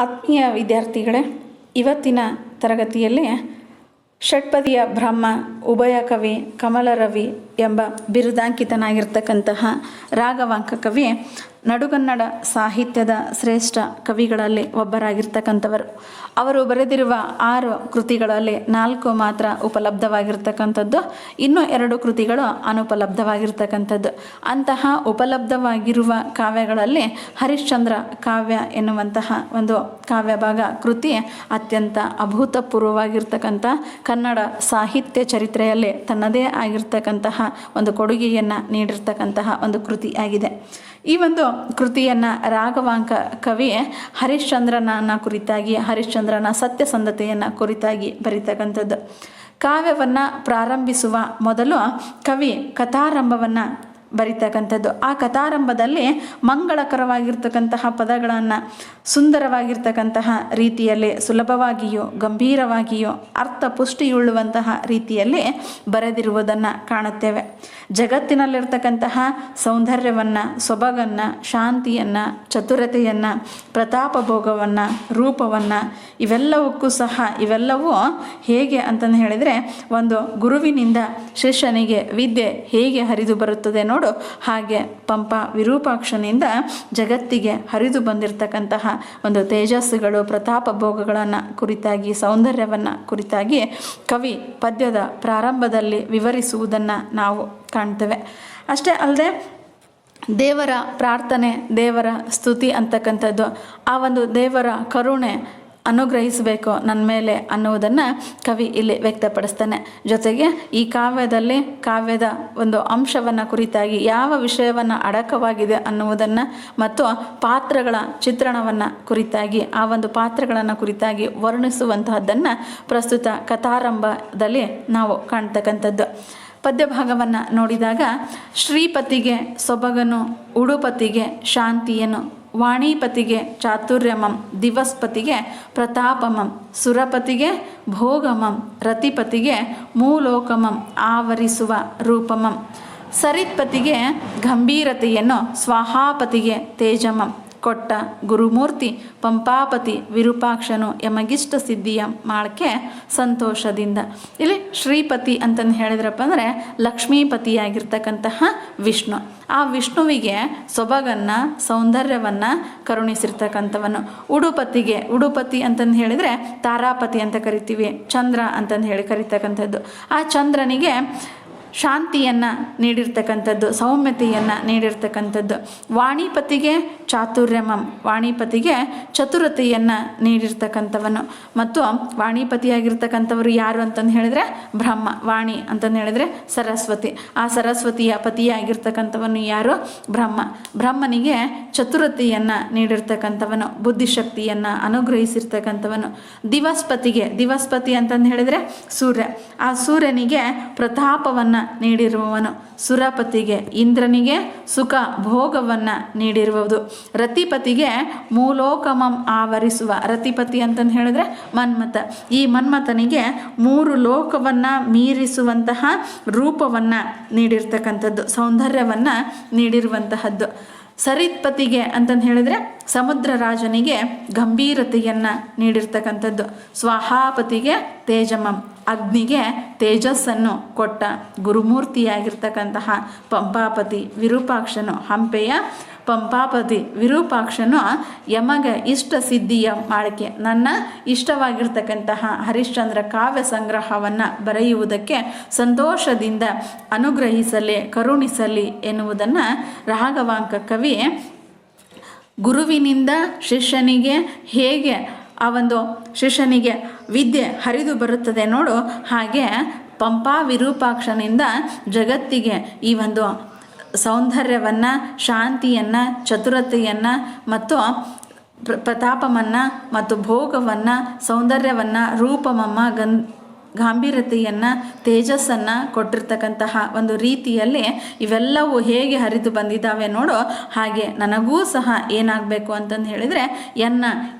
ಆತ್ಮೀಯ ವಿದ್ಯಾರ್ಥಿಗಳೇ, ಇವತ್ತಿನ ತರಗತಿಯಲ್ಲಿ ಷಟ್ಪದಿಯ ಬ್ರಹ್ಮ, ಉಭಯ ಕವಿ, ಕಮಲರವಿ ಎಂಬ ಬಿರುದಾಂಕಿತನಾಗಿರ್ತಕ್ಕಂತಹ ರಾಘವಾಂಕ ಕವಿ ನಡುಗನ್ನಡ ಸಾಹಿತ್ಯದ ಶ್ರೇಷ್ಠ ಕವಿಗಳಲ್ಲಿ ಒಬ್ಬರಾಗಿರ್ತಕ್ಕಂಥವರು. ಅವರು ಬರೆದಿರುವ 6 ಕೃತಿಗಳಲ್ಲಿ 4 ಮಾತ್ರ ಉಪಲಬ್ಧವಾಗಿರ್ತಕ್ಕಂಥದ್ದು, ಇನ್ನೂ 2 ಕೃತಿಗಳು ಅನುಪಲಬ್ಧವಾಗಿರ್ತಕ್ಕಂಥದ್ದು. ಅಂತಹ ಉಪಲಬ್ಧವಾಗಿರುವ ಕಾವ್ಯಗಳಲ್ಲಿ ಹರಿಶ್ಚಂದ್ರ ಕಾವ್ಯ ಎನ್ನುವಂತಹ ಒಂದು ಕಾವ್ಯ ಭಾಗ ಕೃತಿ ಅತ್ಯಂತ ಅಭೂತಪೂರ್ವವಾಗಿರ್ತಕ್ಕಂಥ ಕನ್ನಡ ಸಾಹಿತ್ಯ ಚರಿತ್ರೆಯಲ್ಲಿ ತನ್ನದೇ ಆಗಿರ್ತಕ್ಕಂತಹ ಒಂದು ಕೊಡುಗೆಯನ್ನು ನೀಡಿರ್ತಕ್ಕಂತಹ ಒಂದು ಕೃತಿಯಾಗಿದೆ. ಈ ಒಂದು ಕೃತಿಯನ್ನು ರಾಘವಾಂಕ ಕವಿ ಹರಿಶ್ಚಂದ್ರನ ಕುರಿತಾಗಿ, ಹರಿಶ್ಚಂದ್ರನ ಸತ್ಯಸಂಧತೆಯನ್ನು ಕುರಿತಾಗಿ ಬರೀತಕ್ಕಂಥದ್ದು. ಕಾವ್ಯವನ್ನು ಪ್ರಾರಂಭಿಸುವ ಮೊದಲು ಕವಿ ಕಥಾರಂಭವನ್ನು ಬರೀತಕ್ಕಂಥದ್ದು. ಆ ಕಥಾರಂಭದಲ್ಲಿ ಮಂಗಳಕರವಾಗಿರ್ತಕ್ಕಂತಹ ಪದಗಳನ್ನು ಸುಂದರವಾಗಿರ್ತಕ್ಕಂತಹ ರೀತಿಯಲ್ಲಿ, ಸುಲಭವಾಗಿಯೋ ಗಂಭೀರವಾಗಿಯೋ ಅರ್ಥಪುಷ್ಟಿಯುಳ್ಳುವಂತಹ ರೀತಿಯಲ್ಲಿ ಬರೆದಿರುವುದನ್ನು ಕಾಣುತ್ತೇವೆ. ಜಗತ್ತಿನಲ್ಲಿರ್ತಕ್ಕಂತಹ ಸೌಂದರ್ಯವನ್ನು, ಸೊಬಗನ್ನು, ಶಾಂತಿಯನ್ನು, ಚತುರತೆಯನ್ನು, ಪ್ರತಾಪಭೋಗವನ್ನು, ರೂಪವನ್ನು, ಇವೆಲ್ಲವೂ ಹೇಗೆ ಅಂತಂದು ಹೇಳಿದರೆ, ಒಂದು ಗುರುವಿನಿಂದ ಶಿಷ್ಯನಿಗೆ ವಿದ್ಯೆ ಹೇಗೆ ಹರಿದು ಬರುತ್ತದೆ ನೋಡು, ಹಾಗೆ ಪಂಪ ವಿರೂಪಾಕ್ಷನಿಂದ ಜಗತ್ತಿಗೆ ಹರಿದು ಬಂದಿರತಕ್ಕಂತಹ ಒಂದು ತೇಜಸ್ಸುಗಳು, ಪ್ರತಾಪ ಭೋಗಗಳನ್ನು ಕುರಿತಾಗಿ, ಸೌಂದರ್ಯವನ್ನು ಕುರಿತಾಗಿ ಕವಿ ಪದ್ಯದ ಪ್ರಾರಂಭದಲ್ಲಿ ವಿವರಿಸುವುದನ್ನು ನಾವು ಕಾಣ್ತೇವೆ. ಅಷ್ಟೇ ಅಲ್ಲದೆ ದೇವರ ಪ್ರಾರ್ಥನೆ, ದೇವರ ಸ್ತುತಿ ಅಂತಕ್ಕಂಥದ್ದು, ಆ ಒಂದು ದೇವರ ಕರುಣೆ ಅನುಗ್ರಹಿಸಬೇಕು ನನ್ನ ಮೇಲೆ ಅನ್ನುವುದನ್ನು ಕವಿ ಇಲ್ಲಿ ವ್ಯಕ್ತಪಡಿಸ್ತಾನೆ. ಜೊತೆಗೆ ಈ ಕಾವ್ಯದಲ್ಲಿ ಕಾವ್ಯದ ಒಂದು ಅಂಶವನ್ನು ಕುರಿತಾಗಿ, ಯಾವ ವಿಷಯವನ್ನು ಅಡಕವಾಗಿದೆ ಅನ್ನುವುದನ್ನು ಮತ್ತು ಪಾತ್ರಗಳ ಚಿತ್ರಣವನ್ನು ಕುರಿತಾಗಿ, ಆ ಒಂದು ಪಾತ್ರಗಳನ್ನು ಕುರಿತಾಗಿ ವರ್ಣಿಸುವಂತಹದ್ದನ್ನು ಪ್ರಸ್ತುತ ಕಥಾರಂಭದಲ್ಲಿ ನಾವು ಕಾಣ್ತಕ್ಕಂಥದ್ದು. ಪದ್ಯಭಾಗವನ್ನು ನೋಡಿದಾಗ, ಶ್ರೀಪತಿಗೆ ಸೊಬಗನು, ಉಡುಪತಿಗೆ ಶಾಂತಿಯನು, ವಾಣಿಪತಿಗೆ ಚಾತುರ್ಯಮಂ, ದಿವಸ್ಪತಿಗೆ ಪ್ರತಾಪಮಂ, ಸುರಪತಿಗೆ ಭೋಗಮಂ, ರತಿಪತಿಗೆ ಮೂಲೋಕಮಂ ಆವರಿಸುವ ರೂಪಮಂ, ಸರಿತ್ಪತಿಗೆ ಗಂಭೀರತೆಯನ್ನು, ಸ್ವಾಹಾಪತಿಗೆ ತೇಜಮಂ ಕೊಟ್ಟ ಗುರುಮೂರ್ತಿ ಪಂಪಾಪತಿ ವಿರೂಪಾಕ್ಷನು ಯಮಗಿಷ್ಟ ಸಿದ್ಧಿಯ ಮಾಳಕ್ಕೆ ಸಂತೋಷದಿಂದ. ಇಲ್ಲಿ ಶ್ರೀಪತಿ ಅಂತಂದು ಹೇಳಿದ್ರಪ್ಪ ಅಂದರೆ ಲಕ್ಷ್ಮೀಪತಿಯಾಗಿರ್ತಕ್ಕಂತಹ ವಿಷ್ಣು. ಆ ವಿಷ್ಣುವಿಗೆ ಸೊಬಗನ್ನು, ಸೌಂದರ್ಯವನ್ನು ಕರುಣಿಸಿರ್ತಕ್ಕಂಥವನು. ಉಡುಪತಿ ಅಂತಂದು ಹೇಳಿದರೆ ತಾರಾಪತಿ ಅಂತ ಕರಿತೀವಿ, ಚಂದ್ರ ಅಂತಂದು ಹೇಳಿ ಕರಿತಕ್ಕಂಥದ್ದು. ಆ ಚಂದ್ರನಿಗೆ ಶಾಂತಿಯನ್ನು ನೀಡಿರ್ತಕ್ಕಂಥದ್ದು, ಸೌಮ್ಯತೆಯನ್ನು ನೀಡಿರ್ತಕ್ಕಂಥದ್ದು. ವಾಣಿಪತಿಗೆ ಚಾತುರ್ಯಮಂ, ವಾಣಿಪತಿಗೆ ಚತುರತೆಯನ್ನು ನೀಡಿರ್ತಕ್ಕಂಥವನು. ಮತ್ತು ವಾಣಿಪತಿಯಾಗಿರ್ತಕ್ಕಂಥವರು ಯಾರು ಅಂತಂದು ಹೇಳಿದರೆ ಬ್ರಹ್ಮ. ವಾಣಿ ಅಂತಂದು ಹೇಳಿದರೆ ಸರಸ್ವತಿ. ಆ ಸರಸ್ವತಿಯ ಪತಿಯಾಗಿರ್ತಕ್ಕಂಥವನು ಯಾರು? ಬ್ರಹ್ಮ. ಬ್ರಹ್ಮನಿಗೆ ಚತುರತೆಯನ್ನು ನೀಡಿರ್ತಕ್ಕಂಥವನು, ಬುದ್ಧಿಶಕ್ತಿಯನ್ನು ಅನುಗ್ರಹಿಸಿರ್ತಕ್ಕಂಥವನು. ದಿವಸ್ಪತಿ ಅಂತಂದು ಹೇಳಿದರೆ ಸೂರ್ಯ. ಆ ಸೂರ್ಯನಿಗೆ ಪ್ರತಾಪವನ್ನು ನೀಡಿರುವವನು. ಸುರಪತಿಗೆ, ಇಂದ್ರನಿಗೆ ಸುಖ ಭೋಗವನ್ನು ನೀಡಿರುವುದು. ರತಿಪತಿಗೆ ಮೂಲೋಕಮಂ ಆವರಿಸುವ, ರತಿಪತಿ ಅಂತಂದು ಹೇಳಿದ್ರೆ ಮನ್ಮಥ. ಈ ಮನ್ಮಥನಿಗೆ 3 ಲೋಕವನ್ನು ಮೀರಿಸುವಂತಹ ರೂಪವನ್ನು ನೀಡಿರ್ತಕ್ಕಂಥದ್ದು, ಸೌಂದರ್ಯವನ್ನು ನೀಡಿರುವಂತಹದ್ದು. ಸರಿತ್ಪತಿಗೆ ಅಂತಂದು ಹೇಳಿದರೆ ಸಮುದ್ರ ರಾಜನಿಗೆ ಗಂಭೀರತೆಯನ್ನು ನೀಡಿರ್ತಕ್ಕಂಥದ್ದು. ಸ್ವಾಹಾಪತಿಗೆ ತೇಜಮಂ, ಅಗ್ನಿಗೆ ತೇಜಸ್ಸನ್ನು ಕೊಟ್ಟ ಗುರುಮೂರ್ತಿಯಾಗಿರ್ತಕ್ಕಂತಹ ಪಂಪಾಪತಿ ವಿರೂಪಾಕ್ಷನು, ಹಂಪೆಯ ಪಂಪಾಪತಿ ವಿರೂಪಾಕ್ಷನು ಯಮಗ ಇಷ್ಟ ಸಿದ್ಧಿಯ ಮಾಳಿಕೆ, ನನ್ನ ಇಷ್ಟವಾಗಿರ್ತಕ್ಕಂತಹ ಹರಿಶ್ಚಂದ್ರ ಕಾವ್ಯ ಸಂಗ್ರಹವನ್ನು ಬರೆಯುವುದಕ್ಕೆ ಸಂತೋಷದಿಂದ ಅನುಗ್ರಹಿಸಲಿ, ಕರುಣಿಸಲಿ ಎನ್ನುವುದನ್ನು ರಾಘವಾಂಕ ಕವಿ ಗುರುವಿನಿಂದ ಶಿಷ್ಯನಿಗೆ ಹೇಗೆ ಆ ಒಂದು ಶಿಷ್ಯನಿಗೆ ವಿದ್ಯೆ ಹರಿದು ಬರುತ್ತದೆ ನೋಡು, ಹಾಗೆ ಪಂಪಾ ವಿರೂಪಾಕ್ಷನಿಂದ ಜಗತ್ತಿಗೆ ಈ ಒಂದು ಸೌಂದರ್ಯವನ್ನು, ಶಾಂತಿಯನ್ನು, ಚತುರತೆಯನ್ನು ಮತ್ತು ಪ್ರತಾಪವನ್ನು ಮತ್ತು ಭೋಗವನ್ನು, ಸೌಂದರ್ಯವನ್ನು, ರೂಪಮಮ್ಮ, ಗಾಂಭೀರ್ಯತೆಯನ್ನು, ತೇಜಸ್ಸನ್ನು ಕೊಟ್ಟಿರ್ತಕ್ಕಂತಹ ಒಂದು ರೀತಿಯಲ್ಲಿ ಇವೆಲ್ಲವೂ ಹೇಗೆ ಹರಿದು ಬಂದಿದ್ದಾವೆ ನೋಡು, ಹಾಗೆ ನನಗೂ ಸಹ ಏನಾಗಬೇಕು ಅಂತಂದು ಹೇಳಿದರೆ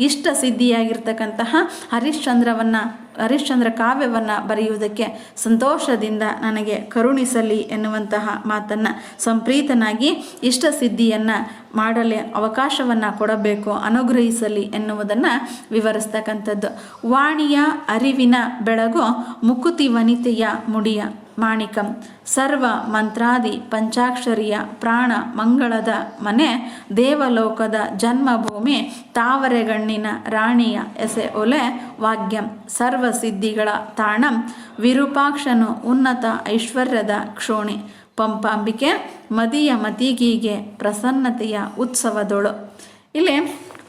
ಇಷ್ಟ ಸಿದ್ಧಿಯಾಗಿರ್ತಕ್ಕಂತಹ ಹರಿಶ್ಚಂದ್ರವನ್ನು ಹರಿಶ್ಚಂದ್ರ ಕಾವ್ಯವನ್ನು ಬರೆಯುವುದಕ್ಕೆ ಸಂತೋಷದಿಂದ ನನಗೆ ಕರುಣಿಸಲಿ ಎನ್ನುವಂತಹ ಮಾತನ್ನು, ಸಂಪ್ರೀತನಾಗಿ ಇಷ್ಟ ಸಿದ್ಧಿಯನ್ನು ಮಾಡಲು ಅವಕಾಶವನ್ನು ಕೊಡಬೇಕು, ಅನುಗ್ರಹಿಸಲಿ ಎನ್ನುವುದನ್ನು ವಿವರಿಸ್ತಕ್ಕಂಥದ್ದು. ವಾಣಿಯ ಅರಿವಿನ ಬೆಳಗು ಮುಕುತಿ ವನಿತೆಯ ಮುಡಿಯ ಮಾಣಿಕಂ ಸರ್ವ ಮಂತ್ರಾದಿ ಪಂಚಾಕ್ಷರಿಯ ಪ್ರಾಣ ಮಂಗಳದ ಮನೆ ದೇವಲೋಕದ ಜನ್ಮಭೂಮಿ ತಾವರೆಗಣ್ಣಿನ ರಾಣಿಯ ಎಸೆ ಒಲೆ ವಾಗ್ಯಂ ಸರ್ವ ಸಿದ್ಧಿಗಳ ತಾಣಂ ವಿರೂಪಾಕ್ಷನು ಉನ್ನತ ಐಶ್ವರ್ಯದ ಕ್ಷೋಣಿ ಪಂಪಾಂಬಿಕೆ ಮದಿಯ ಮತಿಗೀಗೆ ಪ್ರಸನ್ನತೆಯ ಉತ್ಸವದೊಳು. ಇಲ್ಲಿ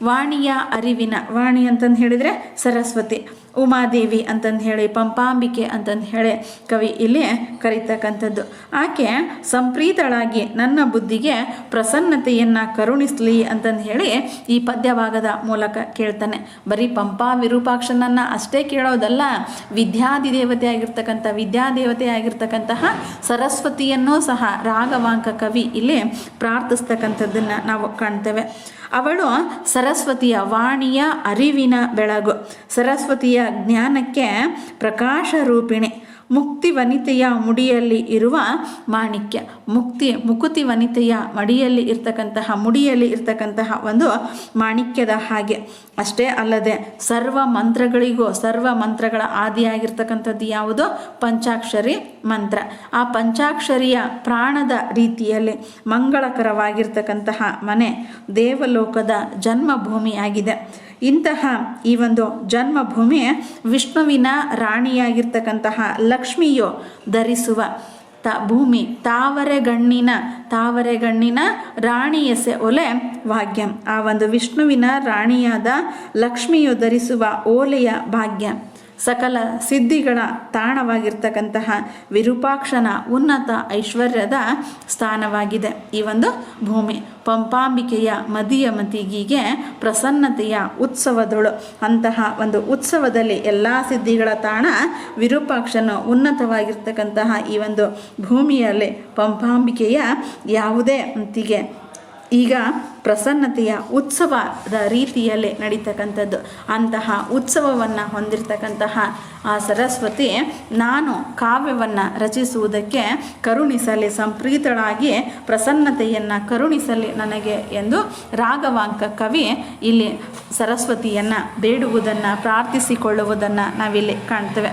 ವಾಣಿಯ ಅರಿವಿನ, ವಾಣಿ ಅಂತಂದು ಹೇಳಿದರೆ ಸರಸ್ವತಿ, ಉಮಾದೇವಿ ಅಂತಂದು ಹೇಳಿ, ಪಂಪಾಂಬಿಕೆ ಅಂತಂದು ಹೇಳಿ ಕವಿ ಇಲ್ಲಿ ಕರೀತಕ್ಕಂಥದ್ದು. ಆಕೆ ಸಂಪ್ರೀತಳಾಗಿ ನನ್ನ ಬುದ್ಧಿಗೆ ಪ್ರಸನ್ನತೆಯನ್ನು ಕರುಣಿಸಲಿ ಅಂತಂದು ಹೇಳಿ ಈ ಪದ್ಯಭಾಗದ ಮೂಲಕ ಕೇಳ್ತಾನೆ. ಬರೀ ಪಂಪಾ ವಿರೂಪಾಕ್ಷನನ್ನು ಅಷ್ಟೇ ಕೇಳೋದಲ್ಲ, ವಿದ್ಯಾದೇವತೆ ಆಗಿರ್ತಕ್ಕಂತಹ ಸರಸ್ವತಿಯನ್ನೂ ಸಹ ರಾಘವಾಂಕ ಕವಿ ಇಲ್ಲಿ ಪ್ರಾರ್ಥಿಸ್ತಕ್ಕಂಥದ್ದನ್ನು ನಾವು ಕಾಣ್ತೇವೆ. ಅವಳು ಸರಸ್ವತಿಯ ವಾಣಿಯ ಅರಿವಿನ ಬೆಳಗು, ಸರಸ್ವತಿಯ ಜ್ಞಾನಕ್ಕೆ ಪ್ರಕಾಶ ರೂಪಿಣಿ, ಮುಕ್ತಿ ವನಿತೆಯ ಮುಡಿಯಲ್ಲಿ ಇರುವ ಮಾಣಿಕ್ಯ, ಮುಕುತಿ ವನಿತೆಯ ಮುಡಿಯಲ್ಲಿ ಇರ್ತಕ್ಕಂತಹ ಒಂದು ಮಾಣಿಕ್ಯದ ಹಾಗೆ. ಅಷ್ಟೇ ಅಲ್ಲದೆ ಸರ್ವ ಮಂತ್ರಗಳ ಆದಿಯಾಗಿರ್ತಕ್ಕಂಥದ್ದು ಯಾವುದು? ಪಂಚಾಕ್ಷರಿ ಮಂತ್ರ. ಆ ಪಂಚಾಕ್ಷರಿಯ ಪ್ರಾಣದ ರೀತಿಯಲ್ಲಿ ಮಂಗಳಕರವಾಗಿರ್ತಕ್ಕಂತಹ ಮನೆ ದೇವಲೋಕದ ಜನ್ಮಭೂಮಿಯಾಗಿದೆ. ಇಂತಹ ಈ ಒಂದು ಜನ್ಮಭೂಮಿ ವಿಷ್ಣುವಿನ ರಾಣಿಯಾಗಿರ್ತಕ್ಕಂತಹ ಲಕ್ಷ್ಮಿಯು ಧರಿಸುವ ಭೂಮಿ, ತಾವರೆಗಣ್ಣಿನ ರಾಣಿಯಸೆ ಒಲೆ ಭಾಗ್ಯಂ. ಆ ಒಂದು ವಿಷ್ಣುವಿನ ರಾಣಿಯಾದ ಲಕ್ಷ್ಮಿಯು ಧರಿಸುವ ಓಲೆಯ ಭಾಗ್ಯ, ಸಕಲ ಸಿದ್ಧಿಗಳ ತಾಣವಾಗಿರ್ತಕ್ಕಂತಹ ವಿರೂಪಾಕ್ಷನ ಉನ್ನತ ಐಶ್ವರ್ಯದ ಸ್ಥಾನವಾಗಿದೆ ಈ ಒಂದು ಭೂಮಿ. ಪಂಪಾಂಬಿಕೆಯ ಮದಿಯ ಮತಿಗೆ ಪ್ರಸನ್ನತೆಯ ಉತ್ಸವದೊಳು, ಅಂತಹ ಒಂದು ಉತ್ಸವದಲ್ಲಿ ಎಲ್ಲ ಸಿದ್ಧಿಗಳ ತಾಣ ವಿರೂಪಾಕ್ಷನು ಉನ್ನತವಾಗಿರ್ತಕ್ಕಂತಹ ಈ ಒಂದು ಭೂಮಿಯಲ್ಲಿ ಪಂಪಾಂಬಿಕೆಯ ಯಾವುದೇ ಮತಿಗೆ ಈಗ ಪ್ರಸನ್ನತೆಯ ಉತ್ಸವದ ರೀತಿಯಲ್ಲಿ ನಡೀತಕ್ಕಂಥದ್ದು. ಅಂತಹ ಉತ್ಸವವನ್ನು ಹೊಂದಿರತಕ್ಕಂತಹ ಆ ಸರಸ್ವತಿ ನಾನು ಕಾವ್ಯವನ್ನು ರಚಿಸುವುದಕ್ಕೆ ಕರುಣಿಸಲಿ, ಸಂಪ್ರೀತಳಾಗಿ ಪ್ರಸನ್ನತೆಯನ್ನು ಕರುಣಿಸಲಿ ನನಗೆ ಎಂದು ರಾಘವಾಂಕ ಕವಿ ಇಲ್ಲಿ ಸರಸ್ವತಿಯನ್ನು ಬೇಡುವುದನ್ನು, ಪ್ರಾರ್ಥಿಸಿಕೊಳ್ಳುವುದನ್ನು ನಾವಿಲ್ಲಿ ಕಾಣ್ತೇವೆ.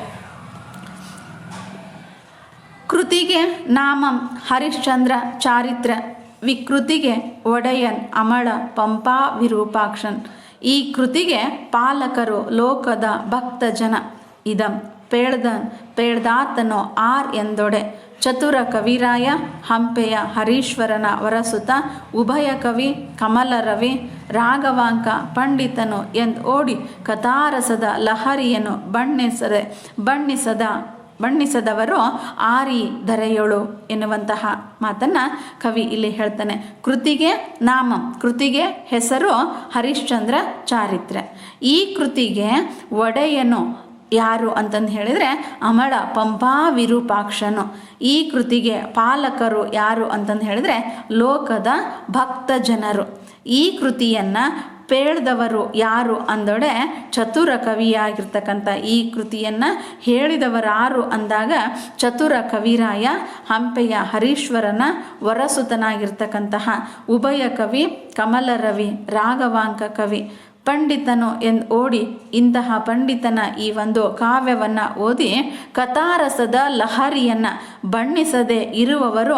ಕೃತಿಗೆ ನಾಮಂ ಹರಿಶ್ಚಂದ್ರ ಚಾರಿತ್ರ, ವಿಕೃತಿಗೆ ಒಡೆಯನ್ ಅಮಳ ಪಂಪಾ ವಿರೂಪಾಕ್ಷನ್. ಈ ಕೃತಿಗೆ ಪಾಲಕರು ಲೋಕದ ಭಕ್ತ ಜನ. ಇದಂ ಪೇಳ್ದಾತನೋ ಆರ್ ಎಂದೊಡೆ ಚತುರ ಕವಿರಾಯ ಹಂಪೆಯ ಹರೀಶ್ವರನ ವರಸುತ ಉಭಯ ಕವಿ ಕಮಲರವಿ ರಾಘವಾಂಕ ಪಂಡಿತನು ಎಂದ್ ಓಡಿ ಕಥಾರಸದ ಲಹರಿಯನ್ನು ಬಣ್ಣಿಸದವರು ಆರಿ ಧರೆಯೊಳು ಎನ್ನುವಂತಹ ಮಾತನ್ನು ಕವಿ ಇಲ್ಲಿ ಹೇಳ್ತಾನೆ. ಕೃತಿಗೆ ನಾಮಂ, ಕೃತಿಗೆ ಹೆಸರು ಹರಿಶ್ಚಂದ್ರ ಚಾರಿತ್ರ್ಯ. ಈ ಕೃತಿಗೆ ಒಡೆಯನು ಯಾರು ಅಂತಂದು ಹೇಳಿದರೆ ಅಮಳ ಪಂಪಾ ವಿರೂಪಾಕ್ಷನು. ಈ ಕೃತಿಗೆ ಪಾಲಕರು ಯಾರು ಅಂತಂದು ಹೇಳಿದರೆ ಲೋಕದ ಭಕ್ತ ಜನರು. ಈ ಕೃತಿಯನ್ನು ಪೇಳ್ದವರು ಯಾರು ಅಂದೊಡೆ ಚತುರ ಕವಿಯಾಗಿರ್ತಕ್ಕಂಥ ಈ ಕೃತಿಯನ್ನು ಹೇಳಿದವರಾರು ಅಂದಾಗ ಚತುರ ಕವಿರಾಯ ಹಂಪೆಯ ಹರೀಶ್ವರನ ವರಸುತನಾಗಿರ್ತಕ್ಕಂತಹ ಉಭಯ ಕವಿ ಕಮಲರವಿ ರಾಘವಾಂಕ ಕವಿ ಪಂಡಿತನು ಎಂದು ಓಡಿ ಇಂತಹ ಪಂಡಿತನ ಈ ಒಂದು ಕಾವ್ಯವನ್ನು ಓದಿ ಕಥಾರಸದ ಲಹರಿಯನ್ನು ಬಣ್ಣಿಸದೆ ಇರುವವರು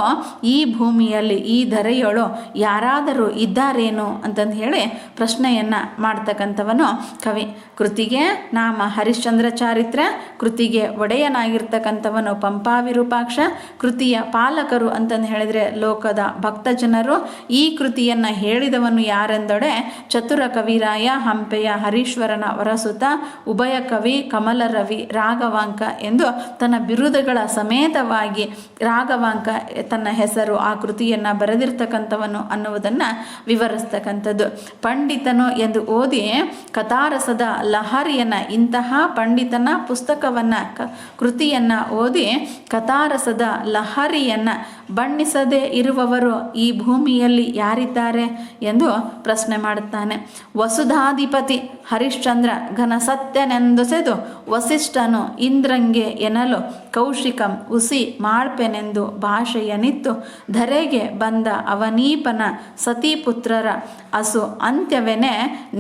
ಈ ಭೂಮಿಯಲ್ಲಿ ಈ ಧರೆಯೊಳು ಯಾರಾದರೂ ಇದ್ದಾರೇನು ಅಂತಂದು ಹೇಳಿ ಪ್ರಶ್ನೆಯನ್ನು ಮಾಡ್ತಕ್ಕಂಥವನು ಕವಿ. ಕೃತಿಗೆ ನಾಮ ಹರಿಶ್ಚಂದ್ರ ಚಾರಿತ್ರ, ಕೃತಿಗೆ ಒಡೆಯನಾಗಿರ್ತಕ್ಕಂಥವನು ಪಂಪಾ ವಿರೂಪಾಕ್ಷ, ಕೃತಿಯ ಪಾಲಕರು ಅಂತಂದು ಹೇಳಿದರೆ ಲೋಕದ ಭಕ್ತ ಜನರು. ಈ ಕೃತಿಯನ್ನು ಹೇಳಿದವನು ಯಾರೆಂದೊಡೆ ಚತುರ ಕವಿರಾಯ ಹಂಪೆಯ ಹರೀಶ್ವರನ ವರಸುತ ಉಭಯ ಕವಿ ಕಮಲರವಿ ರಾಘವಾಂಕ ಎಂದು ತನ್ನ ಬಿರುದುಗಳ ಸಮೇತವಾಗಿ ರಾಘವಾಂಕ ತನ್ನ ಹೆಸರು ಆ ಕೃತಿಯನ್ನು ಬರೆದಿರ್ತಕ್ಕಂಥವನು ಅನ್ನುವುದನ್ನು ವಿವರಿಸ್ತಕ್ಕಂಥದ್ದು. ಪಂಡಿತನು ಎಂದು ಓದಿ ಕಥಾರಸದ ಲಹರಿಯನ್ನು, ಇಂತಹ ಪಂಡಿತನ ಪುಸ್ತಕವನ್ನು ಕೃತಿಯನ್ನು ಓದಿ ಕಥಾರಸದ ಲಹರಿಯನ್ನು ಬಣ್ಣಿಸದೇ ಇರುವವರು ಈ ಭೂಮಿಯಲ್ಲಿ ಯಾರಿದ್ದಾರೆ ಎಂದು ಪ್ರಶ್ನೆ ಮಾಡುತ್ತಾನೆ. ವಸುಧಾಧಿಪತಿ ಹರಿಶ್ಚಂದ್ರ ಘನ ಸತ್ಯನೆಂದೊಸೆದು ವಸಿಷ್ಠನು ಇಂದ್ರಂಗೆ ಎನ್ನಲು ಕೌಶಿಕಂ ಹುಸಿ ಮಾಳ್ಪೆನೆಂದು ಭಾಷೆಯನಿತ್ತು ಧರೆಗೆ ಬಂದ ಅವನೀಪನ ಸತೀಪುತ್ರರ ಅಸು ಅಂತ್ಯವೆನೆ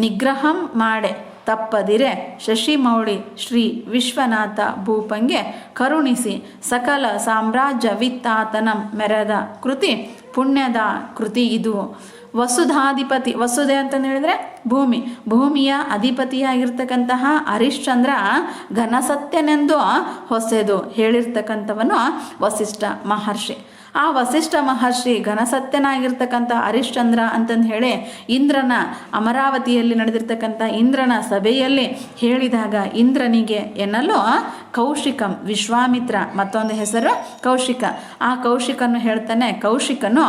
ನಿಗ್ರಹಂ ಮಾಡೆ ತಪ್ಪದಿರೆ ಶಶಿಮೌಳಿ ಶ್ರೀ ವಿಶ್ವನಾಥ ಭೂಪಂಗೆ ಕರುಣಿಸಿ ಸಕಲ ಸಾಮ್ರಾಜ್ಯವಿತ್ತಾತನಂ ಮೆರೆದ ಕೃತಿ ಪುಣ್ಯದ ಕೃತಿ ಇದು. ವಸುಧಾಧಿಪತಿ, ವಸುಧೆ ಅಂತಂದು ಹೇಳಿದ್ರೆ ಭೂಮಿಯ ಅಧಿಪತಿಯಾಗಿರ್ತಕ್ಕಂತಹ ಹರಿಶ್ಚಂದ್ರ ಘನಸತ್ಯನೆಂದು ಹೊಸೆದು ಹೇಳಿರ್ತಕ್ಕಂಥವನು ವಸಿಷ್ಠ ಮಹರ್ಷಿ. ಆ ವಸಿಷ್ಠ ಮಹರ್ಷಿ ಘನಸತ್ಯನಾಗಿರ್ತಕ್ಕಂಥ ಹರಿಶ್ಚಂದ್ರ ಅಂತಂದು ಹೇಳಿ ಇಂದ್ರನ ಅಮರಾವತಿಯಲ್ಲಿ ನಡೆದಿರ್ತಕ್ಕಂಥ ಇಂದ್ರನ ಸಭೆಯಲ್ಲಿ ಹೇಳಿದಾಗ ಇಂದ್ರನಿಗೆ ಎನ್ನಲು ಕೌಶಿಕಂ, ವಿಶ್ವಾಮಿತ್ರ ಮತ್ತೊಂದು ಹೆಸರು ಕೌಶಿಕ. ಆ ಕೌಶಿಕನು ಹೇಳ್ತಾನೆ, ಕೌಶಿಕನು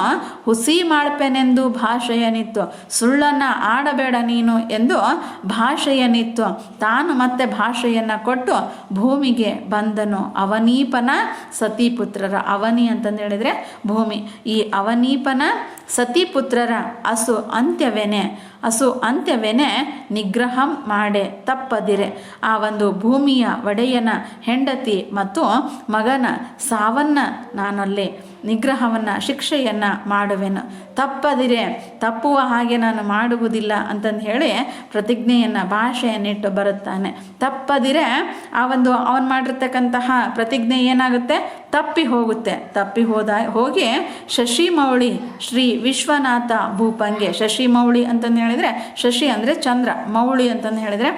ಹುಸಿ ಮಾಡ್ಪೆನೆಂದು ಭಾಷೆಯನಿತ್ತು, ಸುಳ್ಳನ್ನು ಆಡಬೇಡ ನೀನು ಎಂದು ಭಾಷೆಯನಿತ್ತು. ತಾನು ಮತ್ತೆ ಭಾಷೆಯನ್ನು ಕೊಟ್ಟು ಭೂಮಿಗೆ ಬಂದನು. ಅವನೀಪನ ಸತಿಪುತ್ರರ, ಅವನಿ ಅಂತಂದು ಹೇಳಿದರೆ ಭೂಮಿ, ಈ ಅವನೀಪನ ಸತಿಪುತ್ರರ ಅಸು ಅಂತ್ಯವೇನೆ ನಿಗ್ರಹಂ ಮಾಡೆ ತಪ್ಪದಿರೆ. ಆ ಒಂದು ಭೂಮಿಯ ಒಡೆಯನ ಹೆಂಡತಿ ಮತ್ತು ಮಗನ ಸಾವನ್ನ ನಾನಲ್ಲಿ ನಿಗ್ರಹವನ್ನು ಶಿಕ್ಷೆಯನ್ನು ಮಾಡುವೆನು, ತಪ್ಪದಿರೆ, ತಪ್ಪುವ ಹಾಗೆ ನಾನು ಮಾಡುವುದಿಲ್ಲ ಅಂತಂದು ಹೇಳಿ ಪ್ರತಿಜ್ಞೆಯನ್ನು ಭಾಷೆಯನ್ನಿಟ್ಟು ಬರುತ್ತಾನೆ. ತಪ್ಪದಿರೆ ಆ ಒಂದು ಅವನು ಮಾಡಿರ್ತಕ್ಕಂತಹ ಪ್ರತಿಜ್ಞೆ ಏನಾಗುತ್ತೆ, ತಪ್ಪಿ ಹೋಗುತ್ತೆ. ತಪ್ಪಿ ಹೋಗಿ ಶಶಿಮೌಳಿ ಶ್ರೀ ವಿಶ್ವನಾಥ ಭೂಪಂಗೆ, ಶಶಿಮೌಳಿ ಅಂತಂದು ಹೇಳಿದರೆ ಶಶಿ ಅಂದರೆ ಚಂದ್ರ, ಮೌಳಿ ಅಂತಂದು ಹೇಳಿದರೆ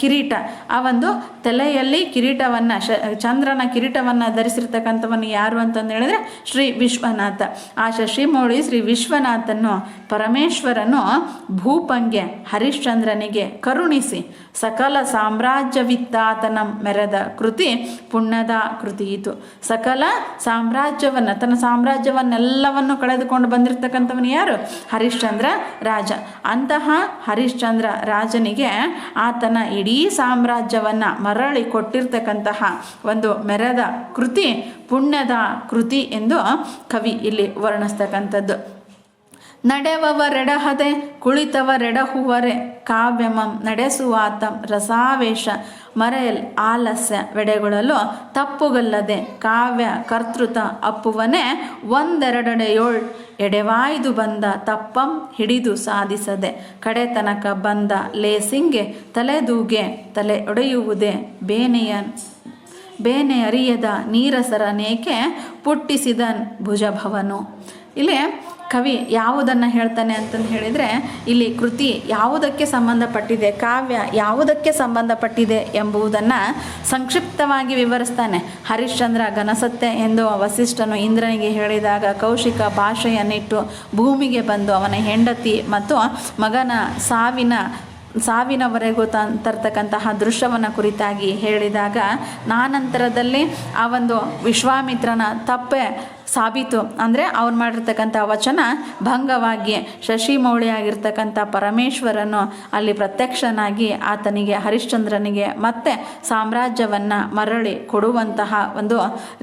ಕಿರೀಟ, ಆ ಒಂದು ತಲೆಯಲ್ಲಿ ಕಿರೀಟವನ್ನು ಚಂದ್ರನ ಕಿರೀಟವನ್ನು ಧರಿಸಿರ್ತಕ್ಕಂಥವನು ಯಾರು ಅಂತಂದು ಹೇಳಿದರೆ ಶ್ರೀ ವಿಶ್ವನಾಥ. ಆ ಶಶಿಮೌಳಿ ಶ್ರೀ ವಿಶ್ವನಾಥನು ಪರಮೇಶ್ವರನು ಭೂಪಂಗೆ ಹರಿಶ್ಚಂದ್ರನಿಗೆ ಕರುಣಿಸಿ ಸಕಲ ಸಾಮ್ರಾಜ್ಯವಿತ್ತಾತನಂ ಮೆರೆದ ಕೃತಿ ಪುಣ್ಯದ ಕೃತಿ ಇದು. ಸಕಲ ಸಾಮ್ರಾಜ್ಯವನ್ನು, ತನ್ನ ಸಾಮ್ರಾಜ್ಯವನ್ನೆಲ್ಲವನ್ನು ಕಳೆದುಕೊಂಡು ಬಂದಿರತಕ್ಕಂಥವನು ಯಾರು, ಹರಿಶ್ಚಂದ್ರ ರಾಜ. ಅಂತಹ ಹರಿಶ್ಚಂದ್ರ ರಾಜನಿಗೆ ಆತನ ಇಡೀ ಸಾಮ್ರಾಜ್ಯವನ್ನು ಮರಳಿ ಕೊಟ್ಟಿರ್ತಕ್ಕಂತಹ ಒಂದು ಮೆರೆದ ಕೃತಿ ಪುಣ್ಯದ ಕೃತಿ ಎಂದು ಕವಿ ಇಲ್ಲಿ ವರ್ಣಿಸ್ತಕ್ಕಂಥದ್ದು. ನಡೆವವರೆಡಹದೆ ಕುಳಿತವರೆಡಹುವರೆ ಕಾವ್ಯಮಂ ನಡೆಸುವಾತಂ ರಸಾವೇಶ ಮರೆಯಲ್ ಆಲಸ್ಯ ವೆಡೆಗೊಳ್ಳಲು ತಪ್ಪುಗಲ್ಲದೆ ಕಾವ್ಯ ಕರ್ತೃತ ಅಪ್ಪುವನೇ ಒಂದೆರಡೆಯೋಳ್ ಎಡೆವಾಯ್ದು ಬಂದ ತಪ್ಪಂ ಹಿಡಿದು ಸಾಧಿಸದೆ ಕಡೆತನಕ ಬಂದ ಲೇಸಿಂಗೆ ತಲೆದೂಗೆ ತಲೆ ಒಡೆಯುವುದೇ ಬೇನೆ ಅರಿಯದ ನೀರಸರನೇಕೆ ಪುಟ್ಟಿಸಿದನ್ ಭುಜಭವನು. ಇಲ್ಲಿ ಕವಿ ಯಾವುದನ್ನು ಹೇಳ್ತಾನೆ ಅಂತಂದು ಹೇಳಿದರೆ, ಇಲ್ಲಿ ಕೃತಿ ಯಾವುದಕ್ಕೆ ಸಂಬಂಧಪಟ್ಟಿದೆ, ಕಾವ್ಯ ಯಾವುದಕ್ಕೆ ಸಂಬಂಧಪಟ್ಟಿದೆ ಎಂಬುದನ್ನು ಸಂಕ್ಷಿಪ್ತವಾಗಿ ವಿವರಿಸ್ತಾನೆ. ಹರಿಶ್ಚಂದ್ರ ಘನಸತ್ಯ ಎಂದು ವಸಿಷ್ಠನು ಇಂದ್ರನಿಗೆ ಹೇಳಿದಾಗ ಕೌಶಿಕ ಭಾಷೆಯನ್ನಿಟ್ಟು ಭೂಮಿಗೆ ಬಂದು ಅವನ ಹೆಂಡತಿ ಮತ್ತು ಮಗನ ಸಾವಿನವರೆಗೂ ತರ್ತಕ್ಕಂತಹ ದೃಶ್ಯವನ್ನು ಕುರಿತಾಗಿ ಹೇಳಿದಾಗ, ನಾನಂತರದಲ್ಲಿ ಆ ಒಂದು ವಿಶ್ವಾಮಿತ್ರನ ತಪ್ಪೆ ಸಾಬೀತು ಅಂದರೆ ಅವನು ಮಾಡಿರ್ತಕ್ಕಂಥ ವಚನ ಭಂಗವಾಗಿ ಶಶಿಮೌಳಿಯಾಗಿರ್ತಕ್ಕಂಥ ಪರಮೇಶ್ವರನು ಅಲ್ಲಿ ಪ್ರತ್ಯಕ್ಷನಾಗಿ ಆತನಿಗೆ ಹರಿಶ್ಚಂದ್ರನಿಗೆ ಮತ್ತೆ ಸಾಮ್ರಾಜ್ಯವನ್ನು ಮರಳಿ ಕೊಡುವಂತಹ ಒಂದು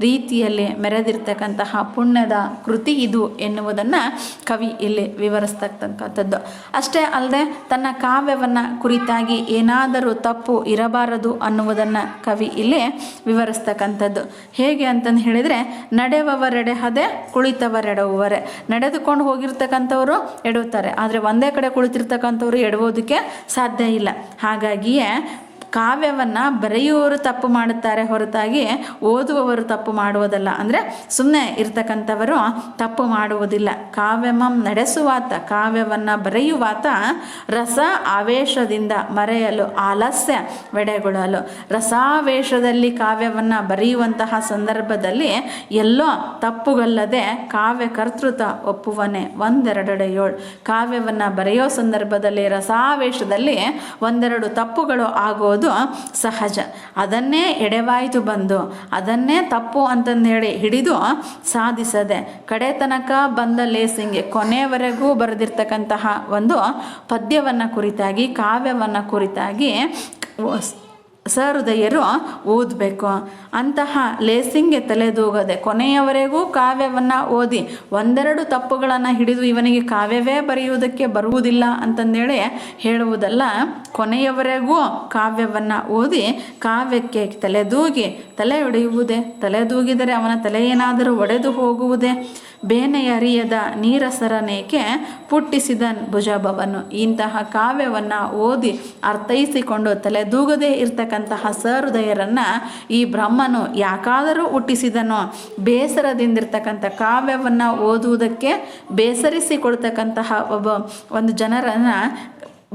ರೀತಿಯಲ್ಲಿ ಮೆರೆದಿರ್ತಕ್ಕಂತಹ ಪುಣ್ಯದ ಕೃತಿ ಇದು ಎನ್ನುವುದನ್ನು ಕವಿ ಇಲ್ಲಿ ವಿವರಿಸ್ತಕ್ಕಂಥದ್ದು. ಅಷ್ಟೇ ಅಲ್ಲದೆ ತನ್ನ ಕಾವ್ಯವನ್ನು ಕುರಿತಾಗಿ ಏನಾದರೂ ತಪ್ಪು ಇರಬಾರದು ಅನ್ನುವುದನ್ನು ಕವಿ ಇಲ್ಲಿ ವಿವರಿಸ್ತಕ್ಕಂಥದ್ದು. ಹೇಗೆ ಅಂತಂದು ಹೇಳಿದರೆ, ನಡೆವವರೆಡೆ ಹದೆ ಕುಳಿತವರೆಡವುವರೆ, ನಡೆದುಕೊಂಡು ಹೋಗಿರ್ತಕ್ಕಂಥವರು ಎಡುತ್ತಾರೆ, ಆದರೆ ಒಂದೇ ಕಡೆ ಕುಳಿತಿರ್ತಕ್ಕಂಥವ್ರು ಎಡುವುದಕ್ಕೆ ಸಾಧ್ಯ ಇಲ್ಲ. ಹಾಗಾಗಿಯೇ ಕಾವ್ಯವನ್ನು ಬರೆಯುವವರು ತಪ್ಪು ಮಾಡುತ್ತಾರೆ ಹೊರತಾಗಿ ಓದುವವರು ತಪ್ಪು ಮಾಡುವುದಲ್ಲ. ಅಂದರೆ ಸುಮ್ಮನೆ ಇರ್ತಕ್ಕಂಥವರು ತಪ್ಪು ಮಾಡುವುದಿಲ್ಲ. ಕಾವ್ಯಮಂ ನಡೆಸುವಾತ, ಕಾವ್ಯವನ್ನು ಬರೆಯುವಾತ ರಸ ಆವೇಶದಿಂದ ಮರೆಯಲು ಆಲಸ್ಯ ವೆಡೆಗೊಳ್ಳಲು. ರಸಾವೇಶದಲ್ಲಿ ಕಾವ್ಯವನ್ನು ಬರೆಯುವಂತಹ ಸಂದರ್ಭದಲ್ಲಿ ಎಲ್ಲೋ ತಪ್ಪುಗಲ್ಲದೆ ಕಾವ್ಯ ಕರ್ತೃತ ಒಪ್ಪುವನೆ ಒಂದೆರಡೆಯೋಳು. ಕಾವ್ಯವನ್ನು ಬರೆಯೋ ಸಂದರ್ಭದಲ್ಲಿ ರಸಾವೇಶದಲ್ಲಿ ಒಂದೆರಡು ತಪ್ಪುಗಳು ಆಗೋದು ಸಹಜ. ಅದನ್ನೇ ಎಡೆವಾಯ್ತು ಬಂದು ಅದನ್ನೇ ತಪ್ಪು ಅಂತಂದು ಹೇಳಿ ಹಿಡಿದು ಸಾಧಿಸದೆ ಕಡೆತನಕ ಬಂದ ಲೇಸಿಂಗೆ ಕೊನೆಯವರೆಗೂ ಬರೆದಿರ್ತಕ್ಕಂತಹ ಒಂದು ಪದ್ಯವನ್ನು ಕುರಿತಾಗಿ ಕಾವ್ಯವನ್ನು ಕುರಿತಾಗಿ ಸಹೃದಯರು ಓದಬೇಕು. ಅಂತಹ ಲೇಸಿಂಗೆ ತಲೆದೂಗದೆ ಕೊನೆಯವರೆಗೂ ಕಾವ್ಯವನ್ನು ಓದಿ ಒಂದೆರಡು ತಪ್ಪುಗಳನ್ನು ಹಿಡಿದು ಇವನಿಗೆ ಕಾವ್ಯವೇ ಬರೆಯುವುದಕ್ಕೆ ಬರುವುದಿಲ್ಲ ಅಂತಂದೇಳಿ ಹೇಳುವುದಲ್ಲ. ಕೊನೆಯವರೆಗೂ ಕಾವ್ಯವನ್ನು ಓದಿ ಕಾವ್ಯಕ್ಕೆ ತಲೆದೂಗಿ ತಲೆ ಒಡೆಯುವುದೇ, ತಲೆದೂಗಿದರೆ ಅವನ ತಲೆ ಏನಾದರೂ ಒಡೆದು ಹೋಗುವುದೇ. ಬೇನೆಯ ಅರಿಯದ ನೀರಸರನೇಕೆ ಪುಟ್ಟಿಸಿದನ್ ಭುಜಬವನು. ಇಂತಹ ಕಾವ್ಯವನ್ನು ಓದಿ ಅರ್ಥೈಸಿಕೊಂಡು ತಲೆದೂಗದೇ ಇರ್ತಕ್ಕಂತಹ ಸಹೃದಯರನ್ನು ಈ ಬ್ರಹ್ಮನು ಯಾಕಾದರೂ ಹುಟ್ಟಿಸಿದನೋ. ಬೇಸರದಿಂದಿರ್ತಕ್ಕಂಥ ಕಾವ್ಯವನ್ನು ಓದುವುದಕ್ಕೆ ಬೇಸರಿಸಿಕೊಳ್ತಕ್ಕಂತಹ ಒಂದು ಜನರನ್ನು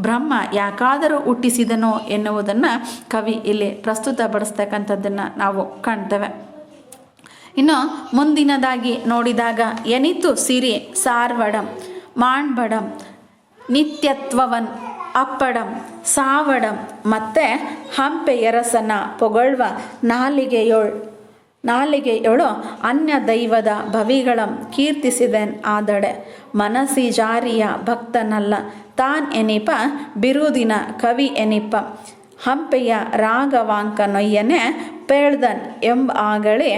ಬ್ರಹ್ಮ ಯಾಕಾದರೂ ಹುಟ್ಟಿಸಿದನೋ ಎನ್ನುವುದನ್ನು ಕವಿ ಇಲ್ಲಿ ಪ್ರಸ್ತುತಪಡಿಸ್ತಕ್ಕಂಥದ್ದನ್ನು ನಾವು ಕಾಣ್ತೇವೆ. ಇನ್ನು ಮುಂದಿನದಾಗಿ ನೋಡಿದಾಗ ಎನಿತು ಸಿರಿ ಸಾರ್ವಡಂ ಮಾಣ್ಬಡಂ ನಿತ್ಯತ್ವವನ್ ಅಪ್ಪಡಂ ಸಾವಡಂ ಮತ್ತೆ ಹಂಪೆ ಎರಸನ ಪೊಗಳ್ವ ನಾಲಿಗೆಯೊಳು ಅನ್ಯ ದೈವದ ಭವಿಗಳಂ ಕೀರ್ತಿಸಿದೆನ್ ಆದಡೆ. ಮನಸಿ ಜಾರಿಯ ಭಕ್ತನಲ್ಲ ತಾನ್ ಎನಿಪ ಬಿರುದಿನ ಕವಿ ಎನಿಪ. ಹಂಪೆಯ ರಾಗವಾಂಕನೊಯ್ಯನೆ ಪೇಳ್ದನ್ ಎಂಬ ಆಗಳಿ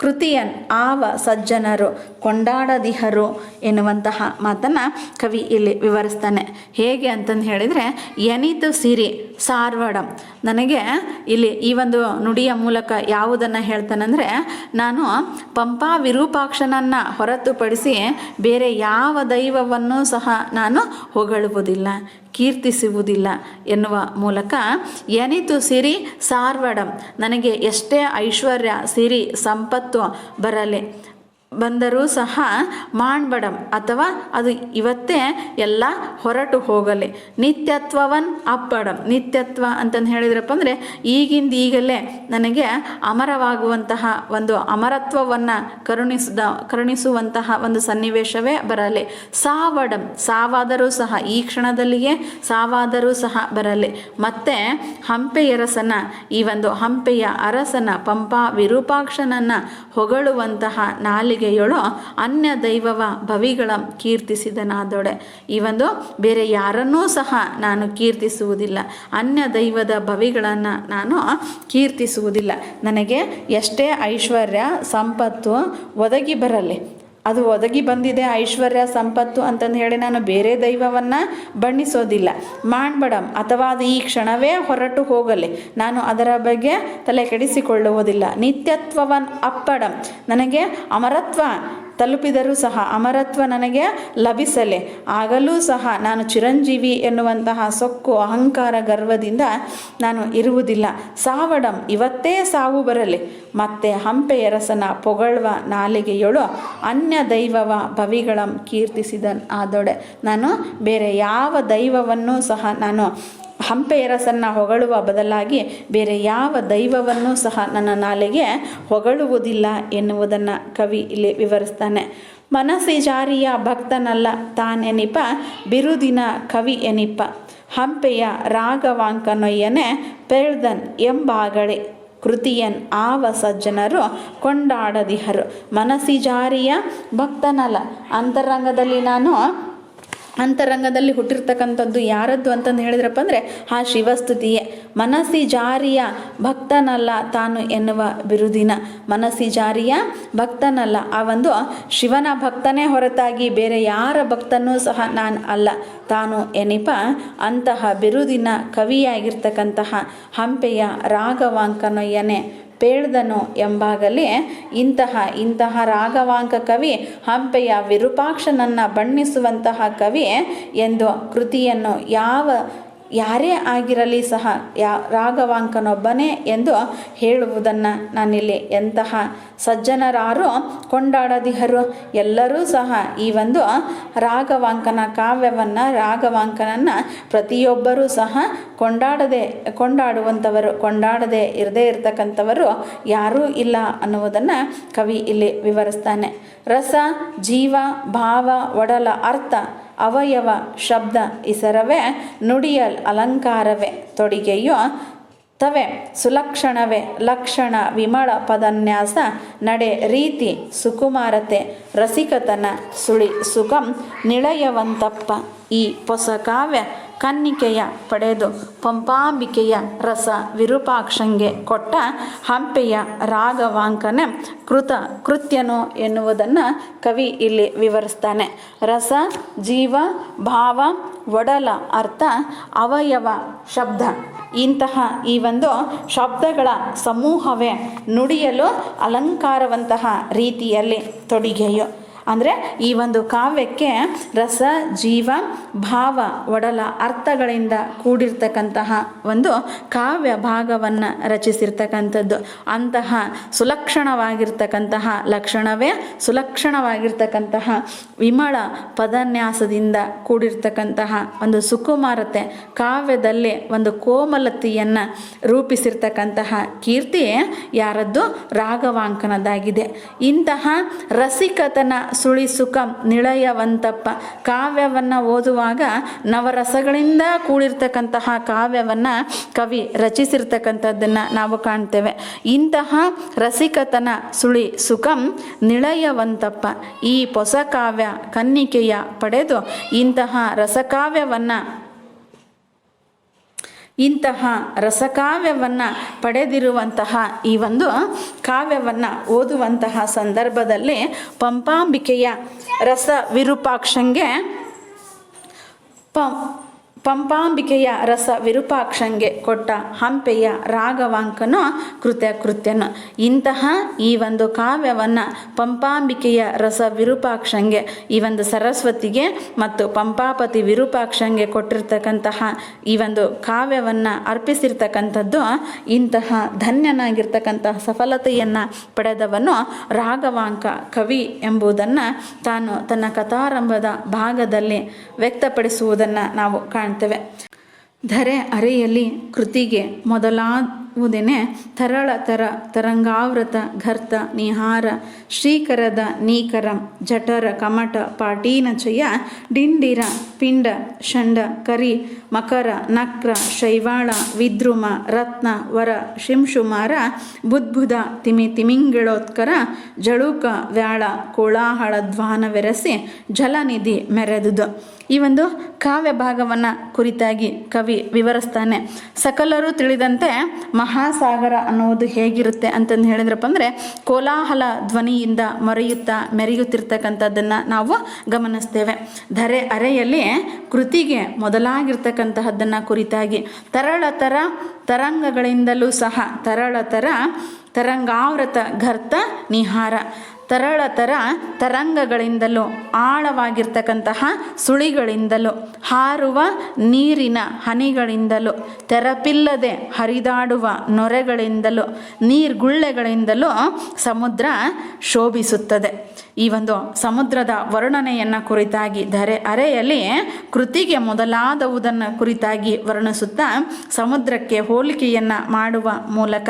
ಕೃತಿಯನ್ ಆವ ಸಜ್ಜನರು ಕೊಂಡಾಡದಿಹರು ಎನ್ನುವಂತಹ ಮಾತನ್ನು ಕವಿ ಇಲ್ಲಿ ವಿವರಿಸ್ತಾನೆ. ಹೇಗೆ ಅಂತಂದು ಹೇಳಿದರೆ ಎನಿತು ಸಿರಿ ಸಾರ್ವಡಂ. ನನಗೆ ಇಲ್ಲಿ ಈ ಒಂದು ನುಡಿಯ ಮೂಲಕ ಯಾವುದನ್ನು ಹೇಳ್ತಾನಂದರೆ, ನಾನು ಪಂಪಾ ವಿರೂಪಾಕ್ಷನನ್ನು ಹೊರತುಪಡಿಸಿ ಬೇರೆ ಯಾವ ದೈವವನ್ನು ಸಹ ನಾನು ಹೊಗಳುವುದಿಲ್ಲ, ಕೀರ್ತಿಸುವುದಿಲ್ಲ ಎನ್ನುವ ಮೂಲಕ ಎನಿತು ಸಿರಿ ಸಾರ್ವಡಂ. ನನಗೆ ಎಷ್ಟೇ ಐಶ್ವರ್ಯ ಸಿರಿ ಸಂಪತ್ತು ಬಂದರೂ ಸಹ ಮಾಣ್ಬಡಂ ಅಥವಾ ಅದು ಇವತ್ತೇ ಎಲ್ಲ ಹೊರಟು ಹೋಗಲಿ. ನಿತ್ಯತ್ವವನ್ ಅಪ್ಪಡಂ. ನಿತ್ಯತ್ವ ಅಂತಂದು ಹೇಳಿದ್ರಪ್ಪ ಅಂದರೆ ಈಗಲೇ ನನಗೆ ಅಮರವಾಗುವಂತಹ ಒಂದು ಅಮರತ್ವವನ್ನು ಕರುಣಿಸುವಂತಹ ಒಂದು ಸನ್ನಿವೇಶವೇ ಬರಲಿ. ಸಾವಡಂ. ಸಾವಾದರೂ ಸಹ ಈ ಕ್ಷಣದಲ್ಲಿಯೇ ಸಾವಾದರೂ ಸಹ ಬರಲಿ. ಮತ್ತು ಹಂಪೆಯರಸನ ಈ ಒಂದು ಹಂಪೆಯ ಅರಸನ ಪಂಪಾ ವಿರೂಪಾಕ್ಷನನ್ನು ಹೊಗಳುವಂತಹ ನಾಲಿಗೆಯೊಳು ಅನ್ಯ ದೈವವ ಭವಿಗಳ ಕೀರ್ತಿಸಿದನಾದೊಡೆ. ಈ ಒಂದು ಬೇರೆ ಯಾರನ್ನೂ ಸಹ ನಾನು ಕೀರ್ತಿಸುವುದಿಲ್ಲ, ಅನ್ಯ ದೈವದ ಭವಿಗಳನ್ನು ನಾನು ಕೀರ್ತಿಸುವುದಿಲ್ಲ. ನನಗೆ ಎಷ್ಟೇ ಐಶ್ವರ್ಯ ಸಂಪತ್ತು ಒದಗಿ ಬರಲಿ, ಅದು ಒದಗಿ ಬಂದಿದೆ ಐಶ್ವರ್ಯ ಸಂಪತ್ತು ಅಂತಂದು ಹೇಳಿ ನಾನು ಬೇರೆ ದೈವವನ್ನು ಬಣ್ಣಿಸೋದಿಲ್ಲ. ಮಾಣ್ಬಡಂ ಅಥವಾ ಅದು ಈ ಕ್ಷಣವೇ ಹೊರಟು ಹೋಗಲಿ, ನಾನು ಅದರ ಬಗ್ಗೆ ತಲೆ ಕೆಡಿಸಿಕೊಳ್ಳುವುದಿಲ್ಲ. ನಿತ್ಯತ್ವವನ್ ಅಪ್ಪಡಂ. ನನಗೆ ಅಮರತ್ವ ತಲುಪಿದರೂ ಸಹ ಅಮರತ್ವ ನನಗೆ ಲಭಿಸಲಿ, ಆಗಲೂ ಸಹ ನಾನು ಚಿರಂಜೀವಿ ಎನ್ನುವಂತಹ ಸೊಕ್ಕು ಅಹಂಕಾರ ಗರ್ವದಿಂದ ನಾನು ಇರುವುದಿಲ್ಲ. ಸಾವಡಂ. ಇವತ್ತೇ ಸಾವು ಬರಲಿ. ಮತ್ತು ಹಂಪೆಯರಸನ ಪೊಗಳ್ವ ನಾಲಿಗೆಯೊಳು ಅನ್ಯ ದೈವವ ಭವಿಗಳಂ ಕೀರ್ತಿಸಿದನ್ ಆದೊಡೆ. ನಾನು ಬೇರೆ ಯಾವ ದೈವವನ್ನು ಸಹ ನಾನು ಹಂಪೆಯರಸನ್ನು ಹೊಗಳುವ ಬದಲಾಗಿ ಬೇರೆ ಯಾವ ದೈವವನ್ನು ಸಹ ನನ್ನ ನಾಲಿಗೆ ಹೊಗಳುವುದಿಲ್ಲ ಎನ್ನುವುದನ್ನು ಕವಿ ಇಲ್ಲಿ ವಿವರಿಸ್ತಾನೆ. ಮನಸಿ ಜಾರಿಯ ಭಕ್ತನಲ್ಲ ತಾನೆನಿಪ ಬಿರುದಿನ ಕವಿ ಎನಿಪ. ಹಂಪೆಯ ರಾಗವಾಂಕನೊಯ್ಯನೆ ಪೇಳ್ದನ್ ಎಂಬಾಗಳಿ ಕೃತಿಯನ್ ಆವ ಸಜ್ಜನರು ಕೊಂಡಾಡದಿಹರು. ಮನಸಿ ಜಾರಿಯ ಭಕ್ತನಲ್ಲ. ಅಂತರಂಗದಲ್ಲಿ ಹುಟ್ಟಿರ್ತಕ್ಕಂಥದ್ದು ಯಾರದ್ದು ಅಂತಂದು ಹೇಳಿದ್ರಪ್ಪ ಅಂದರೆ ಆ ಶಿವಸ್ತುತಿಯೇ. ಮನಸಿ ಜಾರಿಯ ಭಕ್ತನಲ್ಲ ತಾನು ಎನ್ನುವ ಬಿರುದಿನ. ಮನಸಿ ಜಾರಿಯ ಭಕ್ತನಲ್ಲ, ಆ ಒಂದು ಶಿವನ ಭಕ್ತನೇ ಹೊರತಾಗಿ ಬೇರೆ ಯಾರ ಭಕ್ತನೂ ಸಹ ನಾನು ಅಲ್ಲ. ತಾನು ಎನಿಪ ಅಂತಹ ಬಿರುದಿನ ಕವಿಯಾಗಿರ್ತಕ್ಕಂತಹ ಹಂಪೆಯ ರಾಗವಾಂಕನೊಯ್ಯನೆ ಪೇಳ್ದನು ಎಂಬಾಗಲೇ ಇಂತಹ ರಾಗವಾಂಕ ಕವಿ ಹಂಪೆಯ ವಿರೂಪಾಕ್ಷನನ್ನು ಬಣ್ಣಿಸುವಂತಹ ಕವಿ ಎಂದು ಕೃತಿಯನ್ನು ಯಾರೇ ಆಗಿರಲಿ ಸಹ ರಾಗವಾಂಕನೊಬ್ಬನೇ ಎಂದು ಹೇಳುವುದನ್ನು ನಾನಿಲ್ಲಿ ಎಂತಹ ಸಜ್ಜನರಾರು ಕೊಂಡಾಡದಿಹರು. ಎಲ್ಲರೂ ಸಹ ಈ ಒಂದು ರಾಗವಾಂಕನ ಕಾವ್ಯವನ್ನು ರಾಗವಾಂಕನನ್ನು ಪ್ರತಿಯೊಬ್ಬರೂ ಸಹ ಕೊಂಡಾಡದೆ ಇರದೇ ಇರತಕ್ಕಂಥವರು ಯಾರೂ ಇಲ್ಲ ಅನ್ನುವುದನ್ನು ಕವಿ ಇಲ್ಲಿ ವಿವರಿಸ್ತಾನೆ. ರಸ ಜೀವ ಭಾವ ಒಡಲ ಅರ್ಥ ಅವಯವ ಶಬ್ದ ಇಸರವೇ ನುಡಿಯಲ್ ಅಲಂಕಾರವೇ ತೊಡಿಗೆಯೋ ತವೆ ಸುಲಕ್ಷಣವೇ ಲಕ್ಷಣ ವಿಮಳ ಪದನ್ಯಾಸ ನಡೆ ರೀತಿ ಸುಕುಮಾರತೆ ರಸಿಕತನ ಸುಳಿ ಸುಖಂ ನಿಳಯವಂತಪ್ಪ. ಈ ಹೊಸ ಕಾವ್ಯ ಕನ್ನಿಕೆಯ ಪಡೆದು ಪಂಪಾಂಬಿಕೆಯ ರಸ ವಿರೂಪಾಕ್ಷಂಗೆ ಕೊಟ್ಟ ಹಂಪೆಯ ರಾಘವಾಂಕನ ಕೃತ್ಯನು ಎನ್ನುವುದನ್ನು ಕವಿ ಇಲ್ಲಿ ವಿವರಿಸ್ತಾನೆ. ರಸ, ಜೀವ, ಭಾವ, ಒಡಲ, ಅರ್ಥ, ಅವಯವ, ಶಬ್ದ ಇಂತಹ ಈ ಒಂದು ಶಬ್ದಗಳ ಸಮೂಹವೇ ನುಡಿಯಲು ಅಲಂಕಾರವಂತಹ ರೀತಿಯಲ್ಲಿ ತೊಡಿಗೆಯು. ಅಂದರೆ ಈ ಒಂದು ಕಾವ್ಯಕ್ಕೆ ರಸ, ಜೀವ, ಭಾವ, ಒಡಲ ಅರ್ಥಗಳಿಂದ ಕೂಡಿರ್ತಕ್ಕಂತಹ ಒಂದು ಕಾವ್ಯ ಭಾಗವನ್ನು ರಚಿಸಿರ್ತಕ್ಕಂಥದ್ದು. ಅಂತಹ ಸುಲಕ್ಷಣವಾಗಿರ್ತಕ್ಕಂತಹ ಲಕ್ಷಣವೇ ಸುಲಕ್ಷಣವಾಗಿರ್ತಕ್ಕಂತಹ ವಿಮಳ ಪದನ್ಯಾಸದಿಂದ ಕೂಡಿರ್ತಕ್ಕಂತಹ ಒಂದು ಸುಕುಮಾರತೆ, ಕಾವ್ಯದಲ್ಲಿ ಒಂದು ಕೋಮಲತೆಯನ್ನು ರೂಪಿಸಿರ್ತಕ್ಕಂತಹ ಕೀರ್ತಿ ಯಾರದ್ದು? ರಾಘವಾಂಕನದಾಗಿದೆ. ಇಂತಹ ರಸಿಕತನ ಸುಳಿಸುಕ ನಿಳಯವಂತಪ್ಪ ಕಾವ್ಯವನ್ನು ಓದುವಾಗ ನವರಸಗಳಿಂದ ಕೂಡಿರ್ತಕ್ಕಂತಹ ಕಾವ್ಯವನ್ನು ಕವಿ ರಚಿಸಿರ್ತಕ್ಕಂಥದ್ದನ್ನು ನಾವು ಕಾಣ್ತೇವೆ. ಇಂತಹ ರಸಿಕತನ ಸುಳಿ ಸುಖಂ ನಿಳಯವಂತಪ್ಪ ಈ ಹೊಸ ಕಾವ್ಯ ಕನ್ನಿಕೆಯ ಪಡೆದು ಇಂತಹ ರಸಕಾವ್ಯವನ್ನು ಪಡೆದಿರುವಂತಹ ಈ ಒಂದು ಕಾವ್ಯವನ್ನು ಓದುವಂತಹ ಸಂದರ್ಭದಲ್ಲಿ ಪಂಪಾಂಬಿಕೆಯ ರಸ ವಿರೂಪಾಕ್ಷಂಗೆ ಕೊಟ್ಟ ಹಂಪೆಯ ರಾಘವಾಂಕನು ಕೃತ್ಯನು. ಇಂತಹ ಈ ಒಂದು ಕಾವ್ಯವನ್ನು ಪಂಪಾಂಬಿಕೆಯ ರಸ ವಿರೂಪಾಕ್ಷಂಗೆ ಈ ಒಂದು ಸರಸ್ವತಿಗೆ ಮತ್ತು ಪಂಪಾಪತಿ ವಿರೂಪಾಕ್ಷಂಗೆ ಕೊಟ್ಟಿರ್ತಕ್ಕಂತಹ ಈ ಒಂದು ಕಾವ್ಯವನ್ನು ಅರ್ಪಿಸಿರ್ತಕ್ಕಂಥದ್ದು ಇಂತಹ ಧನ್ಯನಾಗಿರ್ತಕ್ಕಂತಹ ಸಫಲತೆಯನ್ನು ಪಡೆದವನು ರಾಘವಾಂಕ ಕವಿ ಎಂಬುದನ್ನು ತಾನು ತನ್ನ ಕಥಾರಂಭದ ಭಾಗದಲ್ಲಿ ವ್ಯಕ್ತಪಡಿಸುವುದನ್ನು ನಾವು ಕಾಣ್ತೇವೆ. ಧರೆ ಅರೆಯಲ್ಲಿ ಕೃತಿಗೆ ಮೊದಲಾವುದೇನೆ ತರಂಗಾವೃತ ಘರ್ತ ನಿಹಾರ ಶ್ರೀಕರದ ನೀಕರಂ ಜಠರ ಕಮಟ ಪಾಟೀನಚಯ ಡಿಂಡಿರ ಪಿಂಡ ಷಂಡ ಕರಿ ಮಕರ ನಕ್ರ ಶೈವಾಳ ವಿದ್ರುಮ ರತ್ನ ವರ ಶಿಂಶುಮಾರ ಬುದ್ಬುಧ ತಿಮಿಂಗಿಳೋತ್ಕರ ಜಳುಕ ವ್ಯಾಳ ಕೋಳಾಹಳ ಧ್ವಾನವೆರಸಿ ಜಲನಿಧಿ ಮೆರೆದುದು. ಈ ಒಂದು ಕಾವ್ಯ ಭಾಗವನ್ನು ಕುರಿತಾಗಿ ಕವಿ ವಿವರಿಸ್ತಾನೆ. ಸಕಲರು ತಿಳಿದಂತೆ ಮಹಾಸಾಗರ ಅನ್ನುವುದು ಹೇಗಿರುತ್ತೆ ಅಂತಂದು ಹೇಳಿದ್ರಪ್ಪ ಅಂದರೆ ಕೋಲಾಹಲ ಧ್ವನಿಯಿಂದ ಮೆರೆಯುತ್ತಿರ್ತಕ್ಕಂಥದ್ದನ್ನು ನಾವು ಗಮನಿಸ್ತೇವೆ. ಧರೆ ಅರೆಯಲ್ಲಿ ಕೃತಿಗೆ ಮೊದಲಾಗಿರ್ತಕ್ಕಂತಹದ್ದನ್ನು ಕುರಿತಾಗಿ ತರಂಗಗಳಿಂದಲೂ ಸಹ ತರಂಗಾವೃತ ಘರ್ತ ನಿಹಾರ ತರಂಗಗಳಿಂದಲೂ ಆಳವಾಗಿರ್ತಕ್ಕಂತಹ ಸುಳಿಗಳಿಂದಲೂ ಹಾರುವ ನೀರಿನ ಹನಿಗಳಿಂದಲೂ ತೆರಪಿಲ್ಲದೆ ಹರಿದಾಡುವ ನೊರೆಗಳಿಂದಲೂ ನೀರ್ಗುಳ್ಳೆಗಳಿಂದಲೂ ಸಮುದ್ರ ಶೋಭಿಸುತ್ತದೆ. ಈ ಒಂದು ಸಮುದ್ರದ ವರ್ಣನೆಯನ್ನು ಕುರಿತಾಗಿ ಧರೆ ಅರೆಯಲ್ಲಿ ಕೃತಿಗೆ ಮೊದಲಾದವುದನ್ನು ಕುರಿತಾಗಿ ವರ್ಣಿಸುತ್ತಾ ಸಮುದ್ರಕ್ಕೆ ಹೋಲಿಕೆಯನ್ನು ಮಾಡುವ ಮೂಲಕ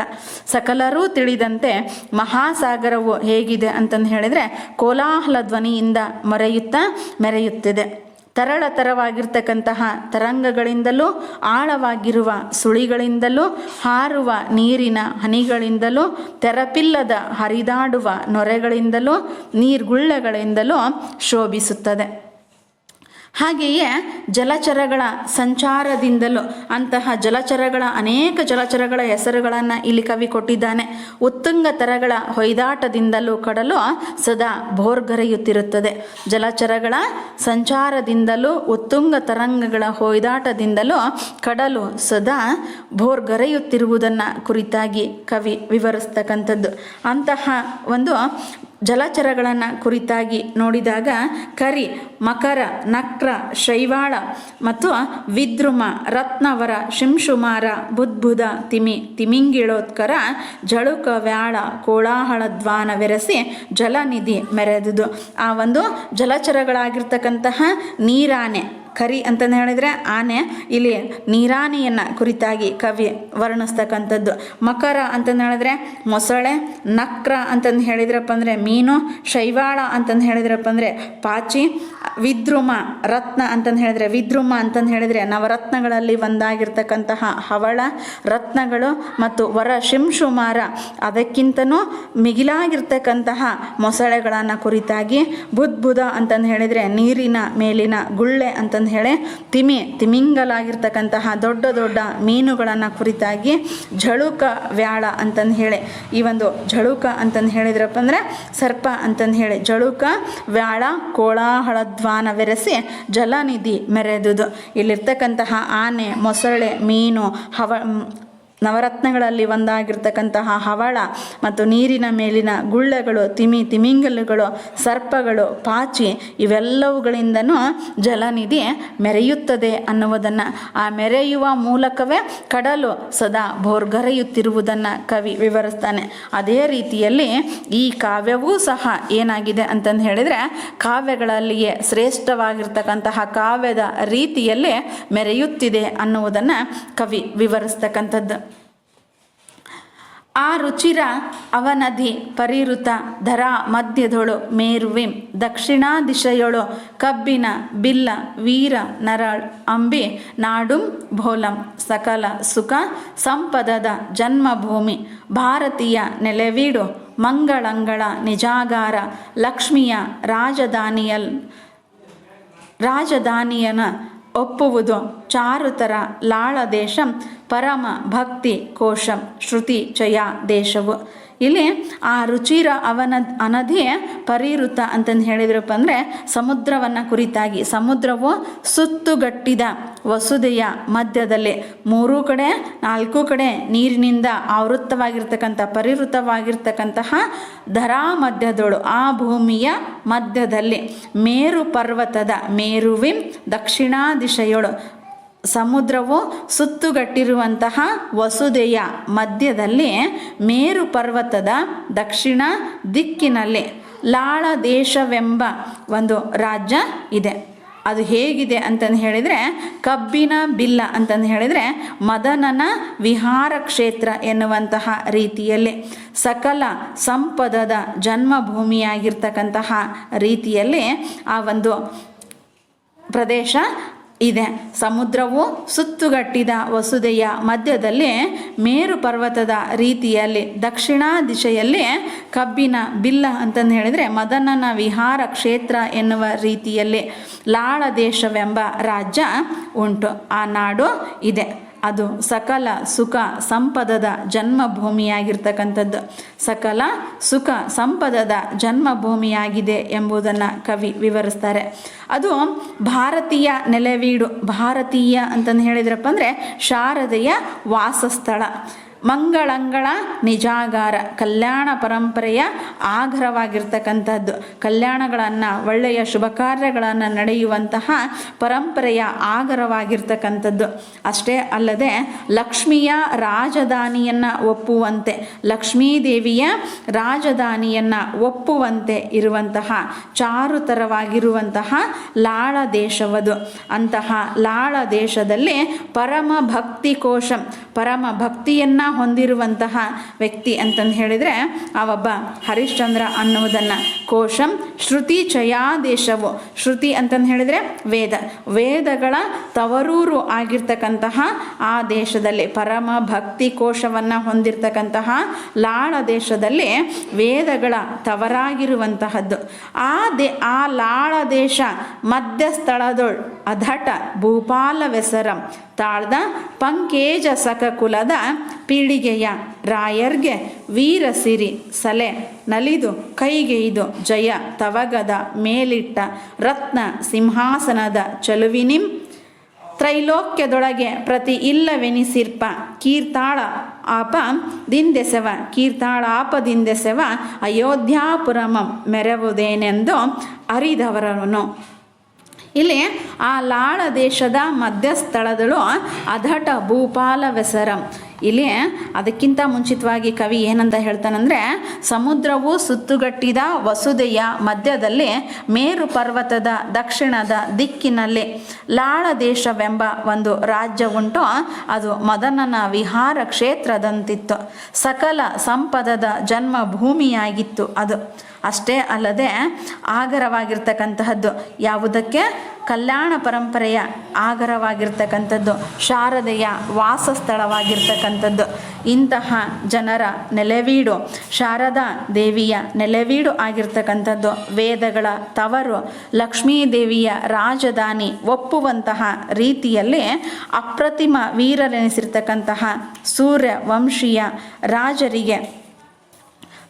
ಸಕಲರೂ ತಿಳಿದಂತೆ ಮಹಾಸಾಗರವು ಹೇಗಿದೆ ಅಂತಂದು ಹೇಳಿದರೆ ಕೋಲಾಹಲ ಧ್ವನಿಯಿಂದ ಮೆರೆಯುತ್ತಿದೆ. ತರವಾಗಿರ್ತಕ್ಕಂತಹ ತರಂಗಗಳಿಂದಲೂ ಆಳವಾಗಿರುವ ಸುಳಿಗಳಿಂದಲೂ ಹಾರುವ ನೀರಿನ ಹನಿಗಳಿಂದಲೂ ತೆರಪಿಲ್ಲದ ಹರಿದಾಡುವ ನೊರೆಗಳಿಂದಲೂ ನೀರ್ಗುಳ್ಳೆಗಳಿಂದಲೂ ಶೋಭಿಸುತ್ತದೆ. ಹಾಗೆಯೇ ಜಲಚರಗಳ ಸಂಚಾರದಿಂದಲೂ ಅಂತಹ ಅನೇಕ ಜಲಚರಗಳ ಹೆಸರುಗಳನ್ನು ಇಲ್ಲಿ ಕವಿ ಕೊಟ್ಟಿದ್ದಾನೆ. ಉತ್ತುಂಗ ತರಗಳ ಹೊಯ್ದಾಟದಿಂದಲೂ ಕಡಲು ಸದಾ ಭೋರ್ಗರೆಯುತ್ತಿರುತ್ತದೆ. ಜಲಚರಗಳ ಸಂಚಾರದಿಂದಲೂ ಉತ್ತುಂಗ ತರಂಗಗಳ ಹೊಯ್ದಾಟದಿಂದಲೂ ಕಡಲು ಸದಾ ಭೋರ್ಗರೆಯುತ್ತಿರುವುದನ್ನು ಕುರಿತಾಗಿ ಕವಿ ವಿವರಿಸ್ತಕ್ಕಂಥದ್ದು. ಅಂತಹ ಒಂದು ಜಲಚರಗಳನ್ನು ಕುರಿತಾಗಿ ನೋಡಿದಾಗ ಕರಿ, ಮಕರ, ನಕ್ರ, ಶೈವಾಳ ಮತ್ತು ವಿದ್ರುಮ, ರತ್ನವರ, ಶಿಂಶುಮಾರ, ಬುದ್ಬುಧ, ತಿಮಿಂಗಿಳೋತ್ಕರ, ಜಳುಕ ವ್ಯಾಳ ಕೋಳಾಹಳ ಧ್ವಾನವೆರಸಿ ಜಲನಿಧಿ ಮೆರೆದುದು. ಆ ಒಂದು ಜಲಚರಗಳಾಗಿರ್ತಕ್ಕಂತಹ ನೀರಾನೆ, ಕರಿ ಅಂತಂದು ಹೇಳಿದರೆ ಆನೆ, ಇಲ್ಲಿ ನೀರಾನೆಯನ್ನು ಕುರಿತಾಗಿ ಕವಿ ವರ್ಣಿಸ್ತಕ್ಕಂಥದ್ದು. ಮಕರ ಅಂತಂದು ಹೇಳಿದ್ರೆ ಮೊಸಳೆ, ನಕ್ರ ಅಂತಂದು ಹೇಳಿದ್ರಪ್ಪ ಅಂದರೆ ಮೀನು, ಶೈವಾಳ ಅಂತಂದು ಹೇಳಿದ್ರಪ್ಪ ಅಂದರೆ ಪಾಚಿ, ವಿದ್ರುಮ ರತ್ನ ಅಂತಂದು ಹೇಳಿದ್ರೆ, ವಿದ್ರುಮ ಅಂತಂದು ಹೇಳಿದರೆ ನವರತ್ನಗಳಲ್ಲಿ ಒಂದಾಗಿರ್ತಕ್ಕಂತಹ ಹವಳ ರತ್ನಗಳು ಮತ್ತು ವರ ಶಿಂಶುಮಾರ ಅದಕ್ಕಿಂತನೂ ಮಿಗಿಲಾಗಿರ್ತಕ್ಕಂತಹ ಮೊಸಳೆಗಳನ್ನು ಕುರಿತಾಗಿ, ಬುದ್ಬುದ ಅಂತಂದು ಹೇಳಿದರೆ ನೀರಿನ ಮೇಲಿನ ಗುಳ್ಳೆ ಅಂತಂದು ಹೇಳಿ ತಿಮಿಂಗಲಾಗಿರ್ತಕ್ಕಂತಹ ದೊಡ್ಡ ದೊಡ್ಡ ಮೀನುಗಳನ್ನು ಕುರಿತಾಗಿ, ಝಳುಕ ವ್ಯಾಳ ಅಂತಂದು ಹೇಳಿ, ಈ ಒಂದು ಝಳುಕ ಅಂತಂದು ಹೇಳಿದ್ರಪ್ಪ ಅಂದರೆ ಸರ್ಪ ಅಂತಂದು ಹೇಳಿ, ಝಳುಕ ವ್ಯಾಳ ಕೋಲಾಹಲಧ್ವಾನವೆರೆಸಿ ಜಲನಿಧಿ ಮೆರೆದುದು. ಇಲ್ಲಿರ್ತಕ್ಕಂತಹ ಆನೆ, ಮೊಸಳೆ, ಮೀನು, ನವರತ್ನಗಳಲ್ಲಿ ಒಂದಾಗಿರ್ತಕ್ಕಂತಹ ಹವಳ ಮತ್ತು ನೀರಿನ ಮೇಲಿನ ಗುಳ್ಳೆಗಳು, ತಿಮಿಂಗಲುಗಳು, ಸರ್ಪಗಳು, ಪಾಚಿ ಇವೆಲ್ಲವುಗಳಿಂದನೂ ಜಲನಿಧಿ ಮೆರೆಯುತ್ತದೆ ಅನ್ನುವುದನ್ನು, ಆ ಮೆರೆಯುವ ಮೂಲಕವೇ ಕಡಲು ಸದಾ ಭೋರ್ಗರೆಯುತ್ತಿರುವುದನ್ನು ಕವಿ ವಿವರಿಸ್ತಾನೆ. ಅದೇ ರೀತಿಯಲ್ಲಿ ಈ ಕಾವ್ಯವೂ ಸಹ ಏನಾಗಿದೆ ಅಂತಂದು ಹೇಳಿದರೆ, ಕಾವ್ಯಗಳಲ್ಲಿಯೇ ಶ್ರೇಷ್ಠವಾಗಿರ್ತಕ್ಕಂತಹ ಕಾವ್ಯದ ರೀತಿಯಲ್ಲಿ ಮೆರೆಯುತ್ತಿದೆ ಅನ್ನುವುದನ್ನು ಕವಿ ವಿವರಿಸ್ತಕ್ಕಂಥದ್ದು. ಆ ರುಚಿರ ಅವನಧಿ ಪರಿಋತ ಧರಾ ಮಧ್ಯದೊಳು ಮೇರುವಿಂ ದಕ್ಷಿಣಾ ದಿಶೆಯೊಳು ಕಬ್ಬಿನ ಬಿಲ್ಲ ವೀರ ನರಳ್ ಅಂಬಿ ನಾಡುಂ ಭೋಲಂ ಸಕಲ ಸುಖ ಸಂಪದದ ಜನ್ಮಭೂಮಿ ಭಾರತೀಯ ನೆಲೆವೀಡು ಮಂಗಳಂಗಳ ನಿಜಾಗಾರ ಲಕ್ಷ್ಮಿಯ ರಾಜಧಾನಿಯನ ಒಪ್ಪುವುದು ಚಾರುತರ ಲಾಳ ದೇಶಂ ಪರಮ ಭಕ್ತಿ ಕೋಶಂ ಶ್ರುತಿ ಚಯ ದೇಶವು. ಇಲ್ಲಿ ಆ ರುಚಿರ ಅನಧಿ ಪರಿಋತ ಅಂತಂದು ಹೇಳಿದ್ರಪ್ಪ ಅಂದರೆ ಸಮುದ್ರವನ್ನು ಕುರಿತಾಗಿ, ಸಮುದ್ರವು ಸುತ್ತುಗಟ್ಟಿದ ವಸುದೆಯ ಮಧ್ಯದಲ್ಲಿ 3 ಕಡೆ 4 ಕಡೆ ನೀರಿನಿಂದ ಆವೃತ್ತವಾಗಿರ್ತಕ್ಕಂಥ ಪರಿವೃತವಾಗಿರ್ತಕ್ಕಂತಹ ಧರಾ ಮಧ್ಯದೊಳು, ಆ ಭೂಮಿಯ ಮಧ್ಯದಲ್ಲಿ ಮೇರು ಪರ್ವತದ ಮೇರುವಿಂ ದಕ್ಷಿಣಾ ದಿಶೆಯೊಳು, ಸಮುದ್ರವು ಸುತ್ತುಗಟ್ಟಿರುವಂತಹ ವಸುದೆಯ ಮಧ್ಯದಲ್ಲಿ ಮೇರು ಪರ್ವತದ ದಕ್ಷಿಣ ದಿಕ್ಕಿನಲ್ಲಿ ಲಾಳ ದೇಶವೆಂಬ ಒಂದು ರಾಜ್ಯ ಇದೆ. ಅದು ಹೇಗಿದೆ ಅಂತಂದು ಹೇಳಿದರೆ, ಕಬ್ಬಿನ ಬಿಲ್ಲ ಅಂತಂದು ಹೇಳಿದರೆ ಮದನನ ವಿಹಾರ ಕ್ಷೇತ್ರ ಎನ್ನುವಂತಹ ರೀತಿಯಲ್ಲಿ, ಸಕಲ ಸಂಪದದ ಜನ್ಮಭೂಮಿಯಾಗಿರ್ತಕ್ಕಂತಹ ರೀತಿಯಲ್ಲಿ ಆ ಒಂದು ಪ್ರದೇಶ ಇದೆ. ಸಮುದ್ರವು ಸುತ್ತುಗಟ್ಟಿದ ವಸುದೆಯ ಮಧ್ಯದಲ್ಲಿ ಮೇರು ಪರ್ವತದ ರೀತಿಯಲ್ಲಿ ದಕ್ಷಿಣ ದಿಶೆಯಲ್ಲಿ ಕಬ್ಬಿನ ಬಿಲ್ಲ ಅಂತಂದು ಹೇಳಿದರೆ ಮದನನ ವಿಹಾರ ಕ್ಷೇತ್ರ ಎನ್ನುವ ರೀತಿಯಲ್ಲಿ ಲಾಳ ದೇಶವೆಂಬ ರಾಜ್ಯ ಉಂಟು. ಆ ನಾಡು ಇದೆ. ಅದು ಸಕಲ ಸುಖ ಸಂಪದದ ಜನ್ಮಭೂಮಿಯಾಗಿರ್ತಕ್ಕಂಥದ್ದು, ಸಕಲ ಸುಖ ಸಂಪದದ ಜನ್ಮಭೂಮಿಯಾಗಿದೆ ಎಂಬುದನ್ನು ಕವಿ ವಿವರಿಸ್ತಾರೆ. ಅದು ಭಾರತೀಯ ನೆಲೆವೀಡು, ಭಾರತೀಯ ಅಂತಂದು ಹೇಳಿದ್ರಪ್ಪ ಅಂದರೆ ಶಾರದೆಯ ವಾಸಸ್ಥಳ, ಮಂಗಳಂಗಳ ನಿಜಾಗಾರ, ಕಲ್ಯಾಣ ಪರಂಪರೆಯ ಆಗ್ರವಾಗಿರ್ತಕ್ಕಂಥದ್ದು, ಕಲ್ಯಾಣಗಳನ್ನು ಒಳ್ಳೆಯ ಶುಭ ಕಾರ್ಯಗಳನ್ನು ನಡೆಯುವಂತಹ ಪರಂಪರೆಯ ಆಗರವಾಗಿರ್ತಕ್ಕಂಥದ್ದು. ಅಷ್ಟೇ ಅಲ್ಲದೆ ಲಕ್ಷ್ಮಿಯ ರಾಜಧಾನಿಯನ್ನು ಒಪ್ಪುವಂತೆ, ಲಕ್ಷ್ಮೀದೇವಿಯ ರಾಜಧಾನಿಯನ್ನು ಒಪ್ಪುವಂತೆ ಇರುವಂತಹ ಚಾರುತರವಾಗಿರುವಂತಹ ಲಾಳ ದೇಶವದು. ಅಂತಹ ಲಾಳ ದೇಶದಲ್ಲಿ ಪರಮ ಭಕ್ತಿ ಕೋಶಂ, ಪರಮ ಭಕ್ತಿಯನ್ನು ಹೊಂದಿರುವಂತಹ ವ್ಯಕ್ತಿ ಅಂತಂದು ಹೇಳಿದರೆ ಅವೊಬ್ಬ ಹರಿಶ್ಚಂದ್ರ ಅನ್ನುವುದನ್ನು. ಕೋಶಂ ಶ್ರುತಿ ಚಯಾದೇಶವು, ಶ್ರುತಿ ಅಂತಂದು ಹೇಳಿದರೆ ವೇದಗಳ ತವರೂರು ಆಗಿರ್ತಕ್ಕಂತಹ ಆ ದೇಶದಲ್ಲಿ, ಪರಮ ಭಕ್ತಿ ಕೋಶವನ್ನು ಹೊಂದಿರತಕ್ಕಂತಹ ಲಾಳ ದೇಶದಲ್ಲಿ ವೇದಗಳ ತವರಾಗಿರುವಂತಹದ್ದು. ಆ ಲಾಳ ದೇಶ ಮಧ್ಯಸ್ಥಳದೊಳ್ ಅಧಟ ಭೂಪಾಲವೆಸರಂ ತಾಳ್ದ ಪಂಕೇಜ ಸಕಕುಲದ ಪೀಳಿಗೆಯ ರಾಯರ್ಗೆ ವೀರಸಿರಿ ಸಲೆ ನಲಿದು ಕೈಗೆಯ್ದು ಜಯ ತವಗದ ಮೇಲಿಟ್ಟ ರತ್ನ ಸಿಂಹಾಸನದ ಚಲುವಿನಿಂ ತ್ರೈಲೋಕ್ಯದೊಳಗೆ ಪ್ರತಿ ಇಲ್ಲವೆನಿಸಿರ್ಪ ಕೀರ್ತಾಳ ಆಪದಿಂದೆಸೆವ ಅಯೋಧ್ಯಾಪುರಮಂ ಮೆರವುದೇನೆಂದು ಅರಿದವರನು. ಇಲ್ಲಿ ಆ ಲಾಳ ದೇಶದ ಮಧ್ಯಸ್ಥಳದಳು ಅಧಟ ಭೂಪಾಲವೆಸರಂ, ಇಲ್ಲಿ ಅದಕ್ಕಿಂತ ಮುಂಚಿತವಾಗಿ ಕವಿ ಏನಂತ ಹೇಳ್ತಾನಂದರೆ, ಸಮುದ್ರವು ಸುತ್ತುಗಟ್ಟಿದ ವಸುದೆಯ ಮಧ್ಯದಲ್ಲಿ ಮೇರು ಪರ್ವತದ ದಕ್ಷಿಣದ ದಿಕ್ಕಿನಲ್ಲಿ ಲಾಳ ದೇಶವೆಂಬ ಒಂದು ರಾಜ್ಯ ಉಂಟು. ಅದು ಮದನನ ವಿಹಾರ ಕ್ಷೇತ್ರದಂತಿತ್ತು. ಸಕಲ ಸಂಪದದ ಜನ್ಮಭೂಮಿಯಾಗಿತ್ತು ಅದು. ಅಷ್ಟೇ ಅಲ್ಲದೆ ಆಗರವಾಗಿರ್ತಕ್ಕಂತಹದ್ದು ಯಾವುದಕ್ಕೆ? ಕಲ್ಯಾಣ ಪರಂಪರೆಯ ಆಗರವಾಗಿರ್ತಕ್ಕಂಥದ್ದು, ಶಾರದೆಯ ವಾಸಸ್ಥಳವಾಗಿರ್ತಕ್ಕಂಥದ್ದು. ಇಂತಹ ಜನರ ನೆಲೆವೀಡು, ಶಾರದಾ ದೇವಿಯ ನೆಲೆವೀಡು ಆಗಿರ್ತಕ್ಕಂಥದ್ದು, ವೇದಗಳ ತವರು, ಲಕ್ಷ್ಮೀದೇವಿಯ ರಾಜಧಾನಿ ಒಪ್ಪುವಂತಹ ರೀತಿಯಲ್ಲಿ ಅಪ್ರತಿಮ ವೀರರೆನಿಸಿರ್ತಕ್ಕಂತಹ ಸೂರ್ಯವಂಶೀಯ ರಾಜರಿಗೆ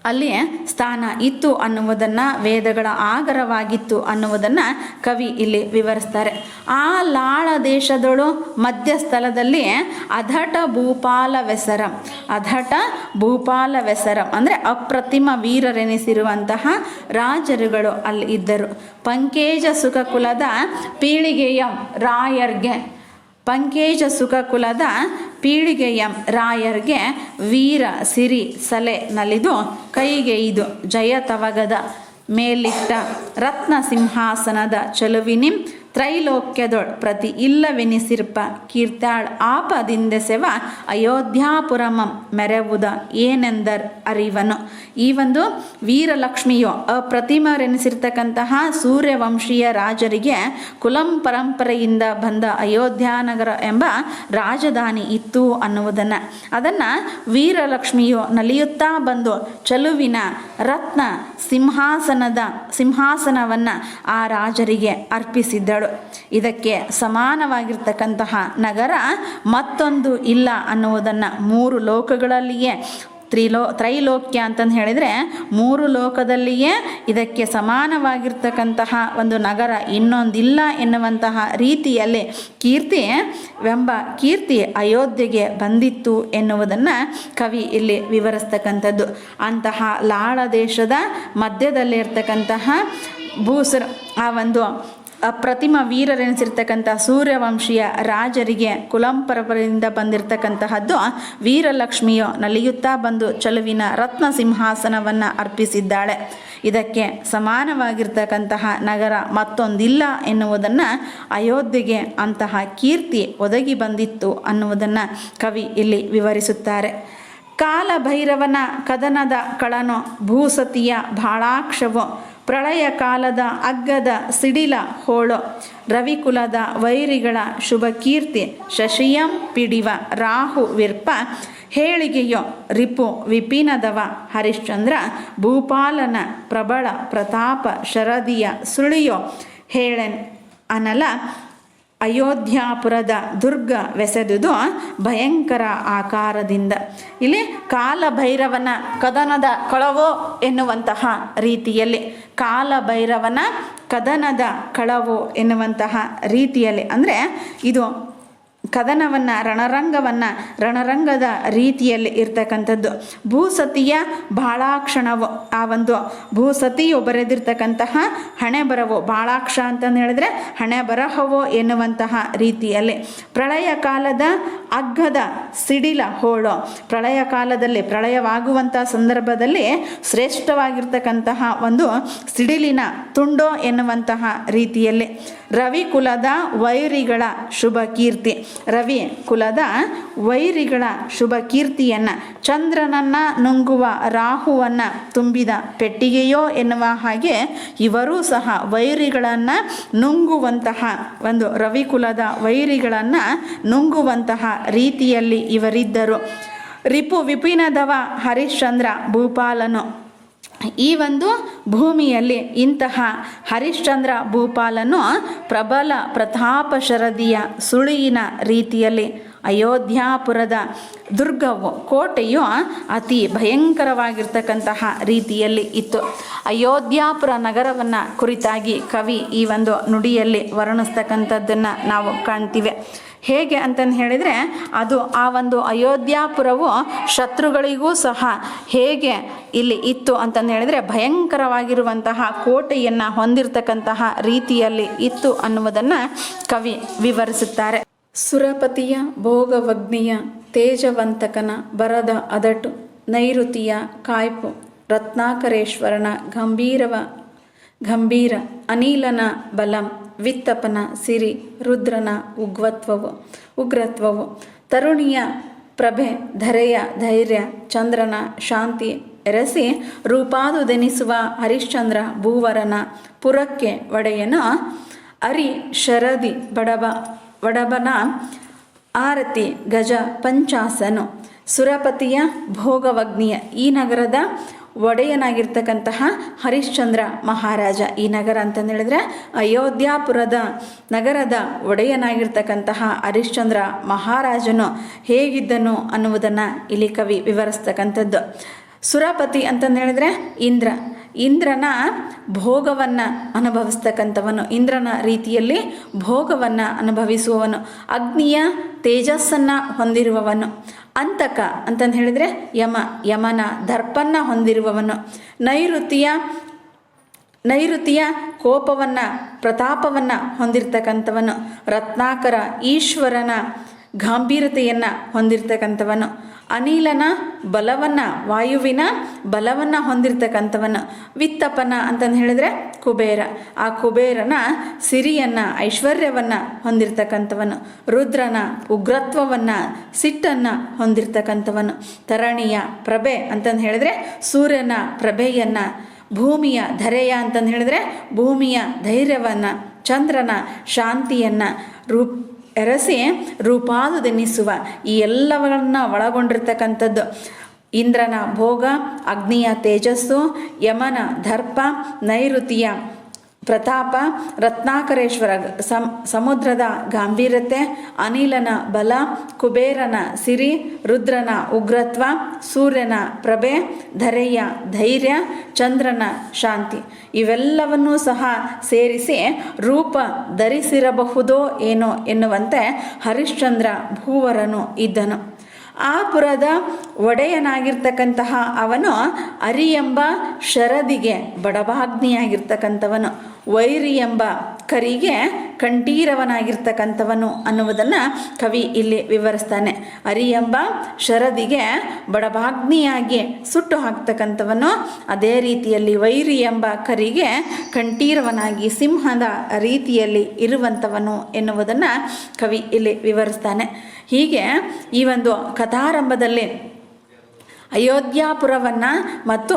ಅಲ್ಲಿ ಸ್ಥಾನ ಇತ್ತು ಅನ್ನುವುದನ್ನು, ವೇದಗಳ ಆಗರವಾಗಿತ್ತು ಅನ್ನುವುದನ್ನು ಕವಿ ಇಲ್ಲಿ ವಿವರಿಸ್ತಾರೆ. ಆ ಲಾಳ ದೇಶದಳು ಮಧ್ಯಸ್ಥಳದಲ್ಲಿ ಅಧಟ ಭೂಪಾಲವೆಸರಂ, ಅಧಟ ಭೂಪಾಲವೆಸರಂ ಅಂದರೆ ಅಪ್ರತಿಮ ವೀರರೆನಿಸಿರುವಂತಹ ರಾಜರುಗಳು ಅಲ್ಲಿ ಇದ್ದರು. ಪಂಕೇಜ ಸುಖಕುಲದ ಪೀಳಿಗೆಯ ರಾಯರ್ಗೆ, ಪಂಕೇಜ ಸುಖಕುಲದ ಪೀಳಿಗೆಯ ರಾಯರ್ಗೆ ವೀರ ಸಿರಿ ಸಲೆ ನಲಿದು ಕೈಗೆಯ್ದು ಜಯತವಗದ ಮೇಲಿಟ್ಟ ರತ್ನ ಸಿಂಹಾಸನದ ಚಲುವಿನಿಂ ತ್ರೈಲೋಕ್ಯದೊಳ್ ಪ್ರತಿ ಇಲ್ಲವೆನಿಸಿರ್ಪ ಕೀರ್ತಾಳ್ ಆಪದಿಂದೆಸೆವ ಅಯೋಧ್ಯಾಪುರಮಂ ಮೆರೆವುದ ಏನೆಂದರ್ ಅರಿವನು. ಈ ಒಂದು ವೀರಲಕ್ಷ್ಮಿಯು ಅಪ್ರತಿಮರೆನಿಸಿರ್ತಕ್ಕಂತಹ ಸೂರ್ಯವಂಶೀಯ ರಾಜರಿಗೆ ಕುಲಂ ಪರಂಪರೆಯಿಂದ ಬಂದ ಅಯೋಧ್ಯಾನಗರ ಎಂಬ ರಾಜಧಾನಿ ಇತ್ತು ಅನ್ನುವುದನ್ನು, ಅದನ್ನು ವೀರಲಕ್ಷ್ಮಿಯು ನಲಿಯುತ್ತಾ ಬಂದು ಚಲುವಿನ ರತ್ನ ಸಿಂಹಾಸನವನ್ನು ಆ ರಾಜರಿಗೆ ಅರ್ಪಿಸಿದ್ದಳು. ಇದಕ್ಕೆ ಸಮಾನವಾಗಿರ್ತಕ್ಕಂತಹ ನಗರ ಮತ್ತೊಂದು ಇಲ್ಲ ಅನ್ನುವುದನ್ನು, ಮೂರು ಲೋಕಗಳಲ್ಲಿಯೇ ತ್ರೈಲೋಕ್ಯ ಅಂತಂದು ಹೇಳಿದರೆ ಮೂರು ಲೋಕದಲ್ಲಿಯೇ ಇದಕ್ಕೆ ಸಮಾನವಾಗಿರ್ತಕ್ಕಂತಹ ಒಂದು ನಗರ ಇನ್ನೊಂದಿಲ್ಲ ಎನ್ನುವಂತಹ ರೀತಿಯಲ್ಲಿ ಕೀರ್ತಿ ಅಯೋಧ್ಯೆಗೆ ಬಂದಿತ್ತು ಎನ್ನುವುದನ್ನು ಕವಿ ಇಲ್ಲಿ ವಿವರಿಸ್ತಕ್ಕಂಥದ್ದು. ಅಂತಹ ಲಾಳ ದೇಶದ ಮಧ್ಯದಲ್ಲಿರ್ತಕ್ಕಂತಹ ಆ ಒಂದು ಅಪ್ರತಿಮ ವೀರರೆನಿಸಿರ್ತಕ್ಕಂಥ ಸೂರ್ಯವಂಶೀಯ ರಾಜರಿಗೆ ಕುಲಂಪರಪರೆಯಿಂದ ಬಂದಿರತಕ್ಕಂತಹದ್ದು ವೀರಲಕ್ಷ್ಮಿಯು ನಲಿಯುತ್ತಾ ಬಂದು ಚಲುವಿನ ರತ್ನ ಸಿಂಹಾಸನವನ್ನು ಅರ್ಪಿಸಿದ್ದಾಳೆ. ಇದಕ್ಕೆ ಸಮಾನವಾಗಿರ್ತಕ್ಕಂತಹ ನಗರ ಮತ್ತೊಂದಿಲ್ಲ ಎನ್ನುವುದನ್ನು, ಅಯೋಧ್ಯೆಗೆ ಅಂತಹ ಕೀರ್ತಿ ಒದಗಿ ಬಂದಿತ್ತು ಅನ್ನುವುದನ್ನು ಕವಿ ಇಲ್ಲಿ ವಿವರಿಸುತ್ತಾರೆ. ಕಾಲಭೈರವನ ಕದನದ ಕಳನು ಭೂಸತಿಯ ಭಾಳಾಕ್ಷವು ಪ್ರಳಯ ಕಾಲದ ಅಗ್ಗದ ಸಿಡಿಲ ಹೋಳು ರವಿಕುಲದ ವೈರಿಗಳ ಶುಭ ಕೀರ್ತಿ ಶಶಿಯಂ ಪಿಡಿವ ರಾಹು ವಿರ್ಪ ಹೇಳಿಗೆಯೋ ರಿಪು ವಿಪಿನದವ ಹರಿಶ್ಚಂದ್ರ ಭೂಪಾಲನ ಪ್ರಬಳ ಪ್ರತಾಪ ಶರದಿಯ ಸುಳಿಯೋ ಹೇಳೆನ್ ಅನಲ ಅಯೋಧ್ಯಾಪುರದ ದುರ್ಗ ಬೆಸೆದುದು ಭಯಂಕರ ಆಕಾರದಿಂದ. ಇಲ್ಲಿ ಕಾಲಭೈರವನ ಕದನದ ಕಳವೋ ಎನ್ನುವಂತಹ ರೀತಿಯಲ್ಲಿ, ಕಾಲಭೈರವನ ಕದನದ ಕಳವು ಎನ್ನುವಂತಹ ರೀತಿಯಲ್ಲಿ ಅಂದರೆ ಇದು ಕದನವನ್ನು ರಣರಂಗದ ರೀತಿಯಲ್ಲಿ ಇರ್ತಕ್ಕಂಥದ್ದು. ಭೂಸತಿಯ ಭಾಳಾಕ್ಷಣವು, ಆ ಒಂದು ಭೂಸತಿಯು ಬರೆದಿರ್ತಕ್ಕಂತಹ ಹಣೆ ಬರವು, ಭಾಳಾಕ್ಷ ಅಂತಂದು ಹೇಳಿದ್ರೆ ಹಣೆ ಬರಹವೋ ಎನ್ನುವಂತಹ ರೀತಿಯಲ್ಲಿ. ಪ್ರಳಯ ಕಾಲದ ಅಗ್ಗದ ಸಿಡಿಲ ಹೋಳು, ಪ್ರಳಯ ಕಾಲದಲ್ಲಿ ಪ್ರಳಯವಾಗುವಂಥ ಸಂದರ್ಭದಲ್ಲಿ ಶ್ರೇಷ್ಠವಾಗಿರ್ತಕ್ಕಂತಹ ಒಂದು ಸಿಡಿಲಿನ ತುಂಡೋ ಎನ್ನುವಂತಹ ರೀತಿಯಲ್ಲಿ. ರವಿ ಕುಲದ ವೈರಿಗಳ ಶುಭ ಕೀರ್ತಿ, ರವಿ ಕುಲದ ವೈರಿಗಳ ಶುಭ ಕೀರ್ತಿಯನ್ನು, ಚಂದ್ರನನ್ನು ನುಂಗುವ ರಾಹುವನ್ನು ತುಂಬಿದ ಪೆಟ್ಟಿಗೆಯೋ ಎನ್ನುವ ಹಾಗೆ ಇವರೂ ಸಹ ವೈರಿಗಳನ್ನು ನುಂಗುವಂತಹ ಒಂದು ರವಿಕುಲದ ವೈರಿಗಳನ್ನು ನುಂಗುವಂತಹ ರೀತಿಯಲ್ಲಿ ಇವರಿದ್ದರು. ರಿಪು ವಿಪಿನದವ ಹರಿಶ್ಚಂದ್ರ ಭೂಪಾಲನು, ಈ ಒಂದು ಭೂಮಿಯಲ್ಲಿ ಇಂತಹ ಹರಿಶ್ಚಂದ್ರ ಭೂಪಾಲನು ಪ್ರಬಲ ಪ್ರತಾಪ ಶರದಿಯ ಸುಳಿಯಿನ ರೀತಿಯಲ್ಲಿ ಅಯೋಧ್ಯಾಪುರದ ದುರ್ಗವು, ಕೋಟೆಯು ಅತಿ ಭಯಂಕರವಾಗಿರ್ತಕ್ಕಂತಹ ರೀತಿಯಲ್ಲಿ ಇತ್ತು. ಅಯೋಧ್ಯಾಪುರ ನಗರವನ್ನು ಕುರಿತಾಗಿ ಕವಿ ಈ ಒಂದು ನುಡಿಯಲ್ಲಿ ವರ್ಣಿಸ್ತಕ್ಕಂಥದ್ದನ್ನು ನಾವು ಕಾಣ್ತೀವಿ. ಹೇಗೆ ಅಂತಂದು ಹೇಳಿದರೆ, ಅದು ಆ ಒಂದು ಅಯೋಧ್ಯಾಪುರವು ಶತ್ರುಗಳಿಗೂ ಸಹ ಹೇಗೆ ಇಲ್ಲಿ ಇತ್ತು ಅಂತಂದು ಹೇಳಿದರೆ ಭಯಂಕರವಾಗಿರುವಂತಹ ಕೋಟೆಯನ್ನು ಹೊಂದಿರತಕ್ಕಂತಹ ರೀತಿಯಲ್ಲಿ ಇತ್ತು ಅನ್ನುವುದನ್ನು ಕವಿ ವಿವರಿಸುತ್ತಾರೆ. ಸುರಪತಿಯ ಭೋಗವಗ್ನಿಯ ತೇಜವಂತಕನ ಬರದ ಅದಟು ನೈಋತಿಯ ಕಾಯ್ಪು ರತ್ನಾಕರೇಶ್ವರನ ಗಂಭೀರ ಅನಿಲನ ಬಲಂ ವಿತ್ತಪನ ಸಿರಿ ರುದ್ರನ ಉಗ್ರತ್ವವು ತರುಣಿಯ ಪ್ರಭೆ ಧರೆಯ ಧೈರ್ಯ ಚಂದ್ರನ ಶಾಂತಿ ಎರಸಿ ರೂಪಾದುದೆನಿಸುವ ಹರಿಶ್ಚಂದ್ರ ಭೂವರನ ಪುರಕ್ಕೆ ಒಡೆಯನ ಅರಿ ಶರದಿ ವಡಬನ ಆರತಿ ಗಜ ಪಂಚಾಸನು ಸುರಪತಿಯ ಭೋಗವಗ್ನಿಯ ಈ ನಗರದ ಒಡೆಯನಾಗಿರ್ತಕ್ಕಂತಹ ಹರಿಶ್ಚಂದ್ರ ಮಹಾರಾಜ. ಈ ನಗರ ಅಂತಂದು ಹೇಳಿದ್ರೆ ಅಯೋಧ್ಯಾಪುರದ ನಗರದ ಒಡೆಯನಾಗಿರ್ತಕ್ಕಂತಹ ಹರಿಶ್ಚಂದ್ರ ಮಹಾರಾಜನು ಹೇಗಿದ್ದನು ಅನ್ನುವುದನ್ನು ಇಲ್ಲಿ ಕವಿ ವಿವರಿಸ್ತಕ್ಕಂಥದ್ದು. ಸುರಪತಿ ಅಂತಂದು ಹೇಳಿದ್ರೆ ಇಂದ್ರನ ಭೋಗವನ್ನು ಅನುಭವಿಸ್ತಕ್ಕಂಥವನು, ಇಂದ್ರನ ರೀತಿಯಲ್ಲಿ ಭೋಗವನ್ನು ಅನುಭವಿಸುವವನು, ಅಗ್ನಿಯ ತೇಜಸ್ಸನ್ನು ಹೊಂದಿರುವವನು, ಅಂತಕ ಅಂತಂದು ಹೇಳಿದರೆ ಯಮನ ದರ್ಪನ್ನು ಹೊಂದಿರುವವನು, ನೈಋತಿಯ ಕೋಪವನ್ನು ಪ್ರತಾಪವನ್ನು ಹೊಂದಿರತಕ್ಕಂಥವನು, ರತ್ನಾಕರ ಈಶ್ವರನ ಗಾಂಭೀರ್ಯತೆಯನ್ನು ಹೊಂದಿರತಕ್ಕಂಥವನು, ಅನಿಲನ ಬಲವನ್ನು ವಾಯುವಿನ ಬಲವನ್ನು ಹೊಂದಿರತಕ್ಕಂಥವನು, ವಿತ್ತಪನ ಅಂತಂದು ಹೇಳಿದ್ರೆ ಕುಬೇರ, ಆ ಕುಬೇರನ ಸಿರಿಯನ್ನು ಐಶ್ವರ್ಯವನ್ನು ಹೊಂದಿರತಕ್ಕಂಥವನು, ರುದ್ರನ ಉಗ್ರತ್ವವನ್ನು ಸಿಟ್ಟನ್ನು ಹೊಂದಿರತಕ್ಕಂಥವನು, ತರಣಿಯ ಪ್ರಭೆ ಅಂತಂದು ಹೇಳಿದ್ರೆ ಸೂರ್ಯನ ಪ್ರಭೆಯನ್ನು, ಭೂಮಿಯ ಧರೆಯ ಅಂತಂದು ಹೇಳಿದ್ರೆ ಭೂಮಿಯ ಧೈರ್ಯವನ್ನು, ಚಂದ್ರನ ಶಾಂತಿಯನ್ನು ಎರಸಿ ರೂಪಾದುದೆನಿಸುವ ಈ ಎಲ್ಲವನ್ನು ಒಳಗೊಂಡಿರ್ತಕ್ಕಂಥದ್ದು. ಇಂದ್ರನ ಭೋಗ, ಅಗ್ನಿಯ ತೇಜಸ್ಸು, ಯಮನ ದರ್ಪ, ನೈಋತಿಯ ಪ್ರತಾಪ, ರತ್ನಾಕರೇಶ್ವರ ಸಮುದ್ರದ ಗಾಂಭೀರ್ಯತೆ, ಅನಿಲನ ಬಲ, ಕುಬೇರನ ಸಿರಿ, ರುದ್ರನ ಉಗ್ರತ್ವ, ಸೂರ್ಯನ ಪ್ರಭೆ, ಧರೆಯ ಧೈರ್ಯ, ಚಂದ್ರನ ಶಾಂತಿ ಇವೆಲ್ಲವನ್ನೂ ಸಹ ಸೇರಿಸಿ ರೂಪ ಧರಿಸಿರಬಹುದೋ ಏನೋ ಎನ್ನುವಂತೆ ಹರಿಶ್ಚಂದ್ರ ಭೂವರನು ಇದ್ದನು. ಆ ಪುರದ ಒಡೆಯನಾಗಿರ್ತಕ್ಕಂತಹ ಅವನು ಅರಿ ಎಂಬ ಶರದಿಗೆ ಬಡಭಾಗ್ನಿಯಾಗಿರ್ತಕ್ಕಂಥವನು, ವೈರಿ ಎಂಬ ಕರಿಗೆ ಕಂಠೀರವನಾಗಿರ್ತಕ್ಕಂಥವನು ಅನ್ನುವುದನ್ನು ಕವಿ ಇಲ್ಲಿ ವಿವರಿಸ್ತಾನೆ. ಅರಿ ಎಂಬ ಶರದಿಗೆ ಬಡಭಾಗ್ನಿಯಾಗಿ ಸುಟ್ಟು ಹಾಕ್ತಕ್ಕಂಥವನು, ಅದೇ ರೀತಿಯಲ್ಲಿ ವೈರಿ ಎಂಬ ಕರಿಗೆ ಕಂಠೀರವನಾಗಿ ಸಿಂಹದ ರೀತಿಯಲ್ಲಿ ಇರುವಂಥವನು ಎನ್ನುವುದನ್ನು ಕವಿ ಇಲ್ಲಿ ವಿವರಿಸ್ತಾನೆ. ಹೀಗೆ ಈ ಒಂದು ಕಥಾರಂಭದಲ್ಲಿ ಅಯೋಧ್ಯಾಪುರವನ್ನು ಮತ್ತು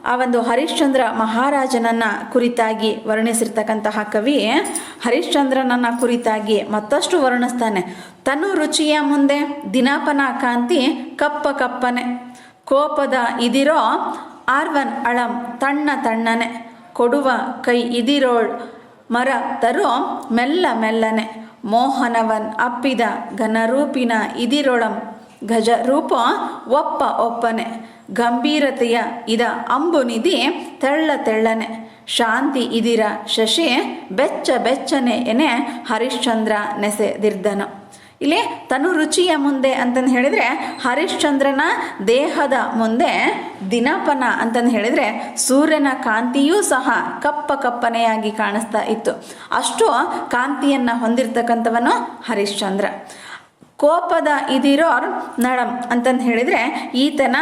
ಆ ಒಂದು ಹರಿಶ್ಚಂದ್ರ ಮಹಾರಾಜನನ್ನು ಕುರಿತಾಗಿ ವರ್ಣಿಸಿರ್ತಕ್ಕಂತಹ ಕವಿ ಹರಿಶ್ಚಂದ್ರನನ್ನು ಕುರಿತಾಗಿ ಮತ್ತಷ್ಟು ವರ್ಣಿಸ್ತಾನೆ. ತನು ರುಚಿಯ ಮುಂದೆ ದಿನಪನ ಕಾಂತಿ ಕಪ್ಪನೆ, ಕೋಪದ ಇದಿರೋ ಆರ್ವನ್ ಅಳಂ ತಣ್ಣನೆ, ಕೊಡುವ ಕೈ ಇದಿರೋಳ್ ಮರ ತರು ಮೆಲ್ಲನೆ, ಮೋಹನವನ್ ಅಪ್ಪಿದ ಘನರೂಪಿನ ಇದಿರೊಳಂ ಗಜ ರೂಪ ಒಪ್ಪನೆ, ಗಂಭೀರತೆಯ ಇದ ಅಂಬುನಿಧಿ ತೆಳ್ಳನೆ, ಶಾಂತಿ ಇದಿರ ಶಶಿ ಬೆಚ್ಚನೆ ಎನೆ ಹರಿಶ್ಚಂದ್ರ ನೆಸೆದಿರ್ದನು. ಇಲ್ಲಿ ತನು ರುಚಿಯ ಮುಂದೆ ಅಂತಂದು ಹೇಳಿದರೆ ಹರಿಶ್ಚಂದ್ರನ ದೇಹದ ಮುಂದೆ ದಿನಪನ ಅಂತಂದು ಹೇಳಿದರೆ ಸೂರ್ಯನ ಕಾಂತಿಯೂ ಸಹ ಕಪ್ಪನೆಯಾಗಿ ಕಾಣಿಸ್ತಾ ಇತ್ತು. ಅಷ್ಟು ಕಾಂತಿಯನ್ನು ಹೊಂದಿರತಕ್ಕಂಥವನು ಹರಿಶ್ಚಂದ್ರ. ಕೋಪದ ಇದಿರೋರ್ ನಳಂ ಅಂತಂದು ಹೇಳಿದರೆ ಈತನ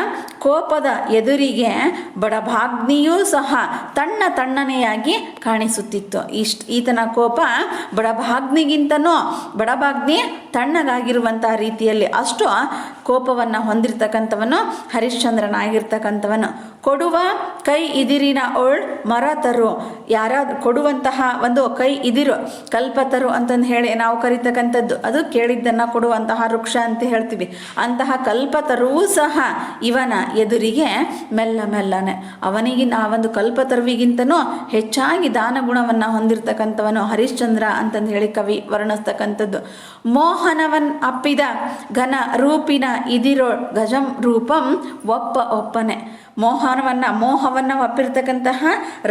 ಕೋಪದ ಎದುರಿಗೆ ಬಡಭಾಗ್ನಿಯೂ ಸಹ ತಣ್ಣನೆಯಾಗಿ ಕಾಣಿಸುತ್ತಿತ್ತು. ಈತನ ಕೋಪ ಬಡಭಾಗ್ನಿಗಿಂತನೂ ಬಡಭಾಗ್ನಿ ತಣ್ಣಗಾಗಿರುವಂಥ ರೀತಿಯಲ್ಲಿ ಅಷ್ಟು ಕೋಪವನ್ನು ಹೊಂದಿರತಕ್ಕಂಥವನು ಹರಿಶ್ಚಂದ್ರನಾಗಿರ್ತಕ್ಕಂಥವನು. ಕೊಡುವ ಕೈ ಇದಿರಿನ ಒಳ್ ಮರ ತರು, ಯಾರಾದ್ರೂ ಕೊಡುವಂತಹ ಒಂದು ಕೈ ಇದಿರು ಕಲ್ಪತರು ಅಂತಂದು ಹೇಳಿ ನಾವು ಕರಿತಕ್ಕಂಥದ್ದು, ಅದು ಕೇಳಿದ್ದನ್ನು ಕೊಡುವಂತಹ ವೃಕ್ಷ ಅಂತ ಹೇಳ್ತೀವಿ. ಅಂತಹ ಕಲ್ಪತರುವೂ ಸಹ ಇವನ ಎದುರಿಗೆ ಮೆಲ್ಲನೆ, ಅವನಿಗಿನ ಆ ಒಂದು ಕಲ್ಪತರುವಿಗಿಂತನೂ ಹೆಚ್ಚಾಗಿ ದಾನ ಗುಣವನ್ನು ಹೊಂದಿರತಕ್ಕಂಥವನು ಹರಿಶ್ಚಂದ್ರ ಅಂತಂದು ಹೇಳಿ ಕವಿ ವರ್ಣಿಸ್ತಕ್ಕಂಥದ್ದು. ಮೋಹನವನ್ ಅಪ್ಪಿದ ಘನ ರೂಪಿನ ಇದಿರೋ ಗಜಂ ರೂಪಂ ಒಪ್ಪನೆ, ಮೋಹವನ್ನು ಒಪ್ಪಿರ್ತಕ್ಕಂತಹ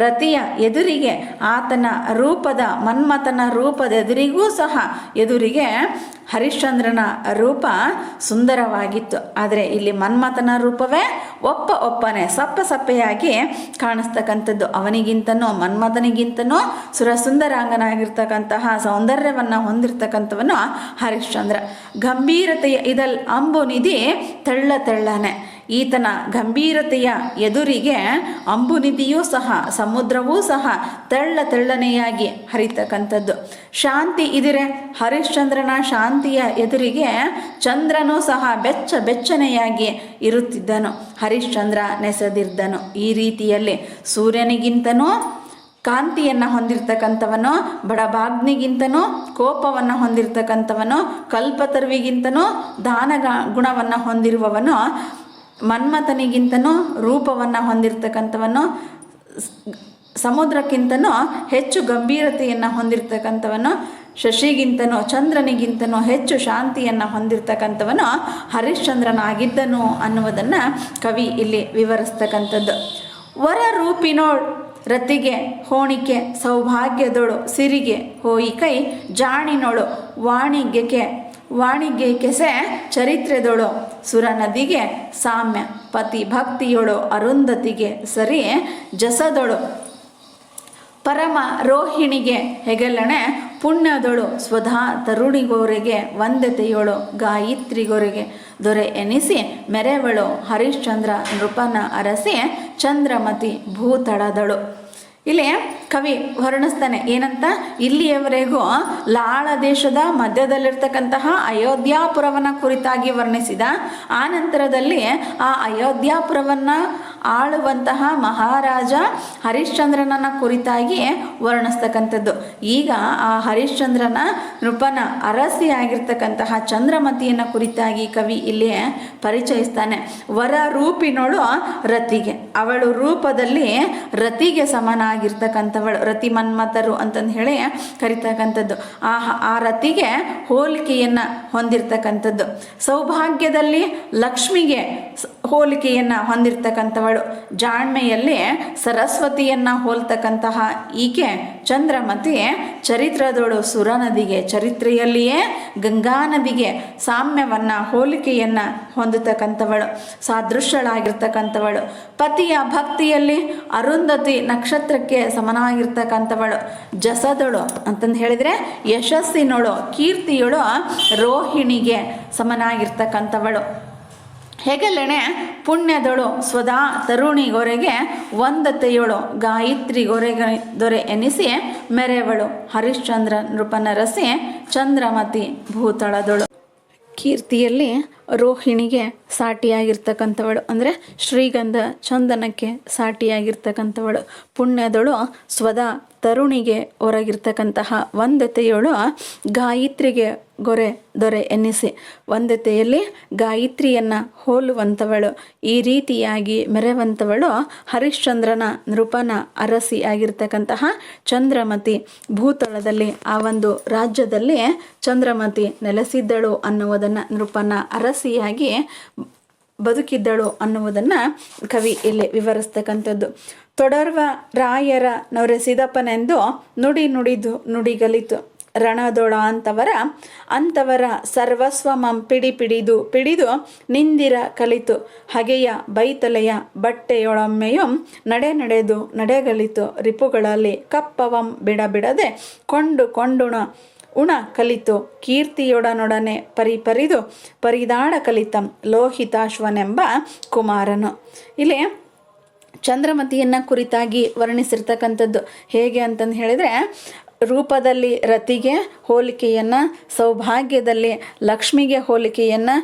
ರತಿಯ ಎದುರಿಗೆ, ಆತನ ರೂಪದ ಮನ್ಮಥನ ರೂಪದ ಎದುರಿಗೆ ಹರಿಶ್ಚಂದ್ರನ ರೂಪ ಸುಂದರವಾಗಿತ್ತು. ಆದರೆ ಇಲ್ಲಿ ಮನ್ಮಥನ ರೂಪವೇ ಒಪ್ಪನೆ ಸಪ್ಪೆಯಾಗಿ ಕಾಣಿಸ್ತಕ್ಕಂಥದ್ದು. ಅವನಿಗಿಂತನೂ ಮನ್ಮಥನಿಗಿಂತನೂ ಸುರಸುಂದರಾಂಗನಾಗಿರ್ತಕ್ಕಂತಹ ಸೌಂದರ್ಯವನ್ನು ಹೊಂದಿರತಕ್ಕಂಥವನು ಹರಿಶ್ಚಂದ್ರ. ಗಂಭೀರತೆಯ ಇದಲ್ ಅಂಬುನಿಧಿ ತೆಳ್ಳನೆ. ಈತನ ಗಂಭೀರತೆಯ ಎದುರಿಗೆ ಅಂಬುನಿಧಿಯೂ ಸಹ, ಸಮುದ್ರವೂ ಸಹ ತೆಳ್ಳನೆಯಾಗಿ ಹರಿತಕ್ಕಂಥದ್ದು. ಶಾಂತಿ ಇದಿರೆ ಹರಿಶ್ಚಂದ್ರನ ಶಾಂತಿಯ ಎದುರಿಗೆ ಚಂದ್ರನೂ ಸಹ ಬೆಚ್ಚನೆಯಾಗಿ ಇರುತ್ತಿದ್ದನು. ಹರಿಶ್ಚಂದ್ರ ನೆಸೆದಿದ್ದನು. ಈ ರೀತಿಯಲ್ಲಿ ಸೂರ್ಯನಿಗಿಂತನೂ ಕಾಂತಿಯನ್ನು ಹೊಂದಿರತಕ್ಕಂಥವನು, ಬಡಭಾಗ್ನಿಗಿಂತನೂ ಕೋಪವನ್ನು ಹೊಂದಿರತಕ್ಕಂಥವನು, ಕಲ್ಪತರುವಿಗಿಂತನೂ ದಾನ ಗುಣವನ್ನು ಹೊಂದಿರುವವನು, ಮನ್ಮಥನಿಗಿಂತನೂ ರೂಪವನ್ನು ಹೊಂದಿರತಕ್ಕಂಥವನು, ಸಮುದ್ರಕ್ಕಿಂತನೂ ಹೆಚ್ಚು ಗಂಭೀರತೆಯನ್ನು ಹೊಂದಿರತಕ್ಕಂಥವನು, ಶಶಿಗಿಂತನೂ ಚಂದ್ರನಿಗಿಂತನೂ ಹೆಚ್ಚು ಶಾಂತಿಯನ್ನು ಹೊಂದಿರತಕ್ಕಂಥವನು ಹರಿಶ್ಚಂದ್ರನಾಗಿದ್ದನು ಅನ್ನುವುದನ್ನು ಕವಿ ಇಲ್ಲಿ ವಿವರಿಸ್ತಕ್ಕಂಥದ್ದು. ವರ ರೂಪಿನೋಳ್ ರತಿಗೆ ಹೋಣಿಕೆ ಸೌಭಾಗ್ಯದೋಳು ಸಿರಿಗೆ ಹೋಯಿ ಕೈ ಜಾಣಿನೋಳು ವಾಣಿಗೆಕೆಸೆ ಚರಿತ್ರೆದೊಳು ಸುರನದಿಗೆ ಸಾಮ್ಯ ಪತಿ ಭಕ್ತಿಯೊಳು ಅರುಂಧತಿಗೆ ಸರಿ ಜಸದೊಳು ಪರಮ ರೋಹಿಣಿಗೆ ಹೆಗಲಣೆ ಪುಣ್ಯದೊಳು ಸ್ವಧಾ ತರುಣಿಗೋರೆಗೆ ವಂದ್ಯತೆಯೊಳು ಗಾಯತ್ರಿಗೋರೆಗೆ ದೊರೆ ಎನಿಸಿ ಮೆರೆವಳು ಹರಿಶ್ಚಂದ್ರ ನೃಪನ ಅರಸಿ ಚಂದ್ರಮತಿ ಭೂತಳದಳು. ಇಲ್ಲಿ ಕವಿ ವರ್ಣಿಸ್ತಾನೆ ಏನಂತ, ಇಲ್ಲಿಯವರೆಗೂ ಲಾಳ ದೇಶದ ಮಧ್ಯದಲ್ಲಿರ್ತಕ್ಕಂತಹ ಅಯೋಧ್ಯಾಪುರವನ್ನು ಕುರಿತಾಗಿ ವರ್ಣಿಸಿದ. ಆ ನಂತರದಲ್ಲಿ ಆ ಅಯೋಧ್ಯಾಪುರವನ್ನು ಆಳುವಂತಹ ಮಹಾರಾಜ ಹರಿಶ್ಚಂದ್ರನನ್ನ ಕುರಿತಾಗಿ ವರ್ಣಿಸ್ತಕ್ಕಂಥದ್ದು. ಈಗ ಆ ಹರಿಶ್ಚಂದ್ರನ ನೃಪನ ಅರಸಿಯಾಗಿರ್ತಕ್ಕಂತಹ ಚಂದ್ರಮತಿಯನ್ನು ಕುರಿತಾಗಿ ಕವಿ ಇಲ್ಲಿ ಪರಿಚಯಿಸ್ತಾನೆ. ವರ ರೂಪಿನೋಳು ರತಿಗೆ, ಅವಳು ರೂಪದಲ್ಲಿ ರತಿಗೆ ಸಮನಾಗಿರ್ತಕ್ಕಂಥವಳು, ರತಿ ಮನ್ಮಥರು ಅಂತಂದು ಹೇಳಿ ಕರಿತಕ್ಕಂಥದ್ದು. ಆ ರತಿಗೆ ಹೋಲಿಕೆಯನ್ನು ಹೊಂದಿರತಕ್ಕಂಥದ್ದು. ಸೌಭಾಗ್ಯದಲ್ಲಿ ಲಕ್ಷ್ಮಿಗೆ ಹೋಲಿಕೆಯನ್ನು ಹೊಂದಿರತಕ್ಕಂಥವಳು, ಜಾಣ್ಮೆಯಲ್ಲಿ ಸರಸ್ವತಿಯನ್ನು ಹೋಲ್ತಕ್ಕಂತಹ ಈಕೆ ಚಂದ್ರಮತಿ ಚರಿತ್ರದೋಳು ಸುರನದಿಗೆ, ಚರಿತ್ರೆಯಲ್ಲಿಯೇ ಗಂಗಾ ನದಿಗೆ ಸಾಮ್ಯವನ್ನು ಹೋಲಿಕೆಯನ್ನು ಹೊಂದತಕ್ಕಂಥವಳು, ಸಾದೃಶ್ಯಳಾಗಿರ್ತಕ್ಕಂಥವಳು. ಪತಿಯ ಭಕ್ತಿಯಲ್ಲಿ ಅರುಂಧತಿ ನಕ್ಷತ್ರಕ್ಕೆ ಸಮನಾಗಿರ್ತಕ್ಕಂಥವಳು, ಜಸದಳು ಅಂತಂದು ಹೇಳಿದರೆ ಯಶಸ್ಸಿನೋಳು, ಕೀರ್ತಿಯೊಳು ರೋಹಿಣಿಗೆ ಸಮನಾಗಿರ್ತಕ್ಕಂಥವಳು. ಹೆಗಲೆಣೆ ಪುಣ್ಯದೊಳು ಸ್ವದಾ ತರುಣಿಗೊರೆಗೆ ವಂದತೆಯೊಳು ಗಾಯತ್ರಿಗೊರೆಗೆ ದೊರೆ ಎನಿಸಿ ಮೆರೆವಳು ಹರಿಶ್ಚಂದ್ರ ನೃಪನರಸಿ ಚಂದ್ರಮತಿ ಭೂತಳದೊಳು. ಕೀರ್ತಿಯಲ್ಲಿ ರೋಹಿಣಿಗೆ ಸಾಟಿಯಾಗಿರ್ತಕ್ಕಂಥವಳು, ಅಂದರೆ ಶ್ರೀಗಂಧ ಚಂದನಕ್ಕೆ ಸಾಟಿಯಾಗಿರ್ತಕ್ಕಂಥವಳು. ಪುಣ್ಯದಳು ಸ್ವದಾ ತರುಣಿಗೆ ಹೊರಗಿರ್ತಕ್ಕಂತಹ ವಂದತೆಯಳು ಗಾಯತ್ರಿಗೆ ದೊರೆ ಎನ್ನಿಸಿ, ವಂದತೆಯಲ್ಲಿ ಗಾಯತ್ರಿಯನ್ನು ಹೋಲುವಂಥವಳು, ಈ ರೀತಿಯಾಗಿ ಮೆರೆವಂಥವಳು ಹರಿಶ್ಚಂದ್ರನ ನೃಪನ ಅರಸಿ ಆಗಿರ್ತಕ್ಕಂತಹ ಚಂದ್ರಮತಿ. ಭೂತಳದಲ್ಲಿ ಆ ಒಂದು ರಾಜ್ಯದಲ್ಲಿ ಚಂದ್ರಮತಿ ನೆಲೆಸಿದ್ದಳು ಅನ್ನುವುದನ್ನು, ನೃಪನ ಅರಸಿಯಾಗಿ ಬದುಕಿದ್ದಳು ಅನ್ನುವುದನ್ನು ಕವಿ ಇಲ್ಲಿ ವಿವರಿಸ್ತಕ್ಕಂಥದ್ದು. ತೊಡರ್ವ ರಾಯರ ನೊರೆಸಿದಪ್ಪನೆಂದು ನುಡಿಗಲಿತು ರಣದೊಳ ಅಂತವರ ಸರ್ವಸ್ವಮಂ ಪಿಡಿದು ನಿಂದಿರ ಕಲಿತು ಹಗೆಯ ಬೈತಲೆಯ ಬಟ್ಟೆಯೊಳೊಮ್ಮೆಯು ನಡೆಗಲಿತು ರಿಪುಗಳಲ್ಲಿ ಕಪ್ಪವಂ ಬಿಡದೆ ಕೊಂಡುಣ ಉಣ ಕಲಿತು ಕೀರ್ತಿಯೊಡನೊಡನೆ ಪರಿದಾಡ ಕಲಿತಂ ಲೋಹಿತಾಶ್ವನೆಂಬ ಕುಮಾರನು. ಇಲ್ಲಿ ಚಂದ್ರಮತಿಯನ್ನು ಕುರಿತಾಗಿ ವರ್ಣಿಸಿರ್ತಕ್ಕಂಥದ್ದು ಹೇಗೆ ಅಂತಂದು ಹೇಳಿದರೆ, ರೂಪದಲ್ಲಿ ರತಿಗೆ ಹೋಲಿಕೆಯನ್ನು, ಸೌಭಾಗ್ಯದಲ್ಲಿ ಲಕ್ಷ್ಮಿಗೆ ಹೋಲಿಕೆಯನ್ನು,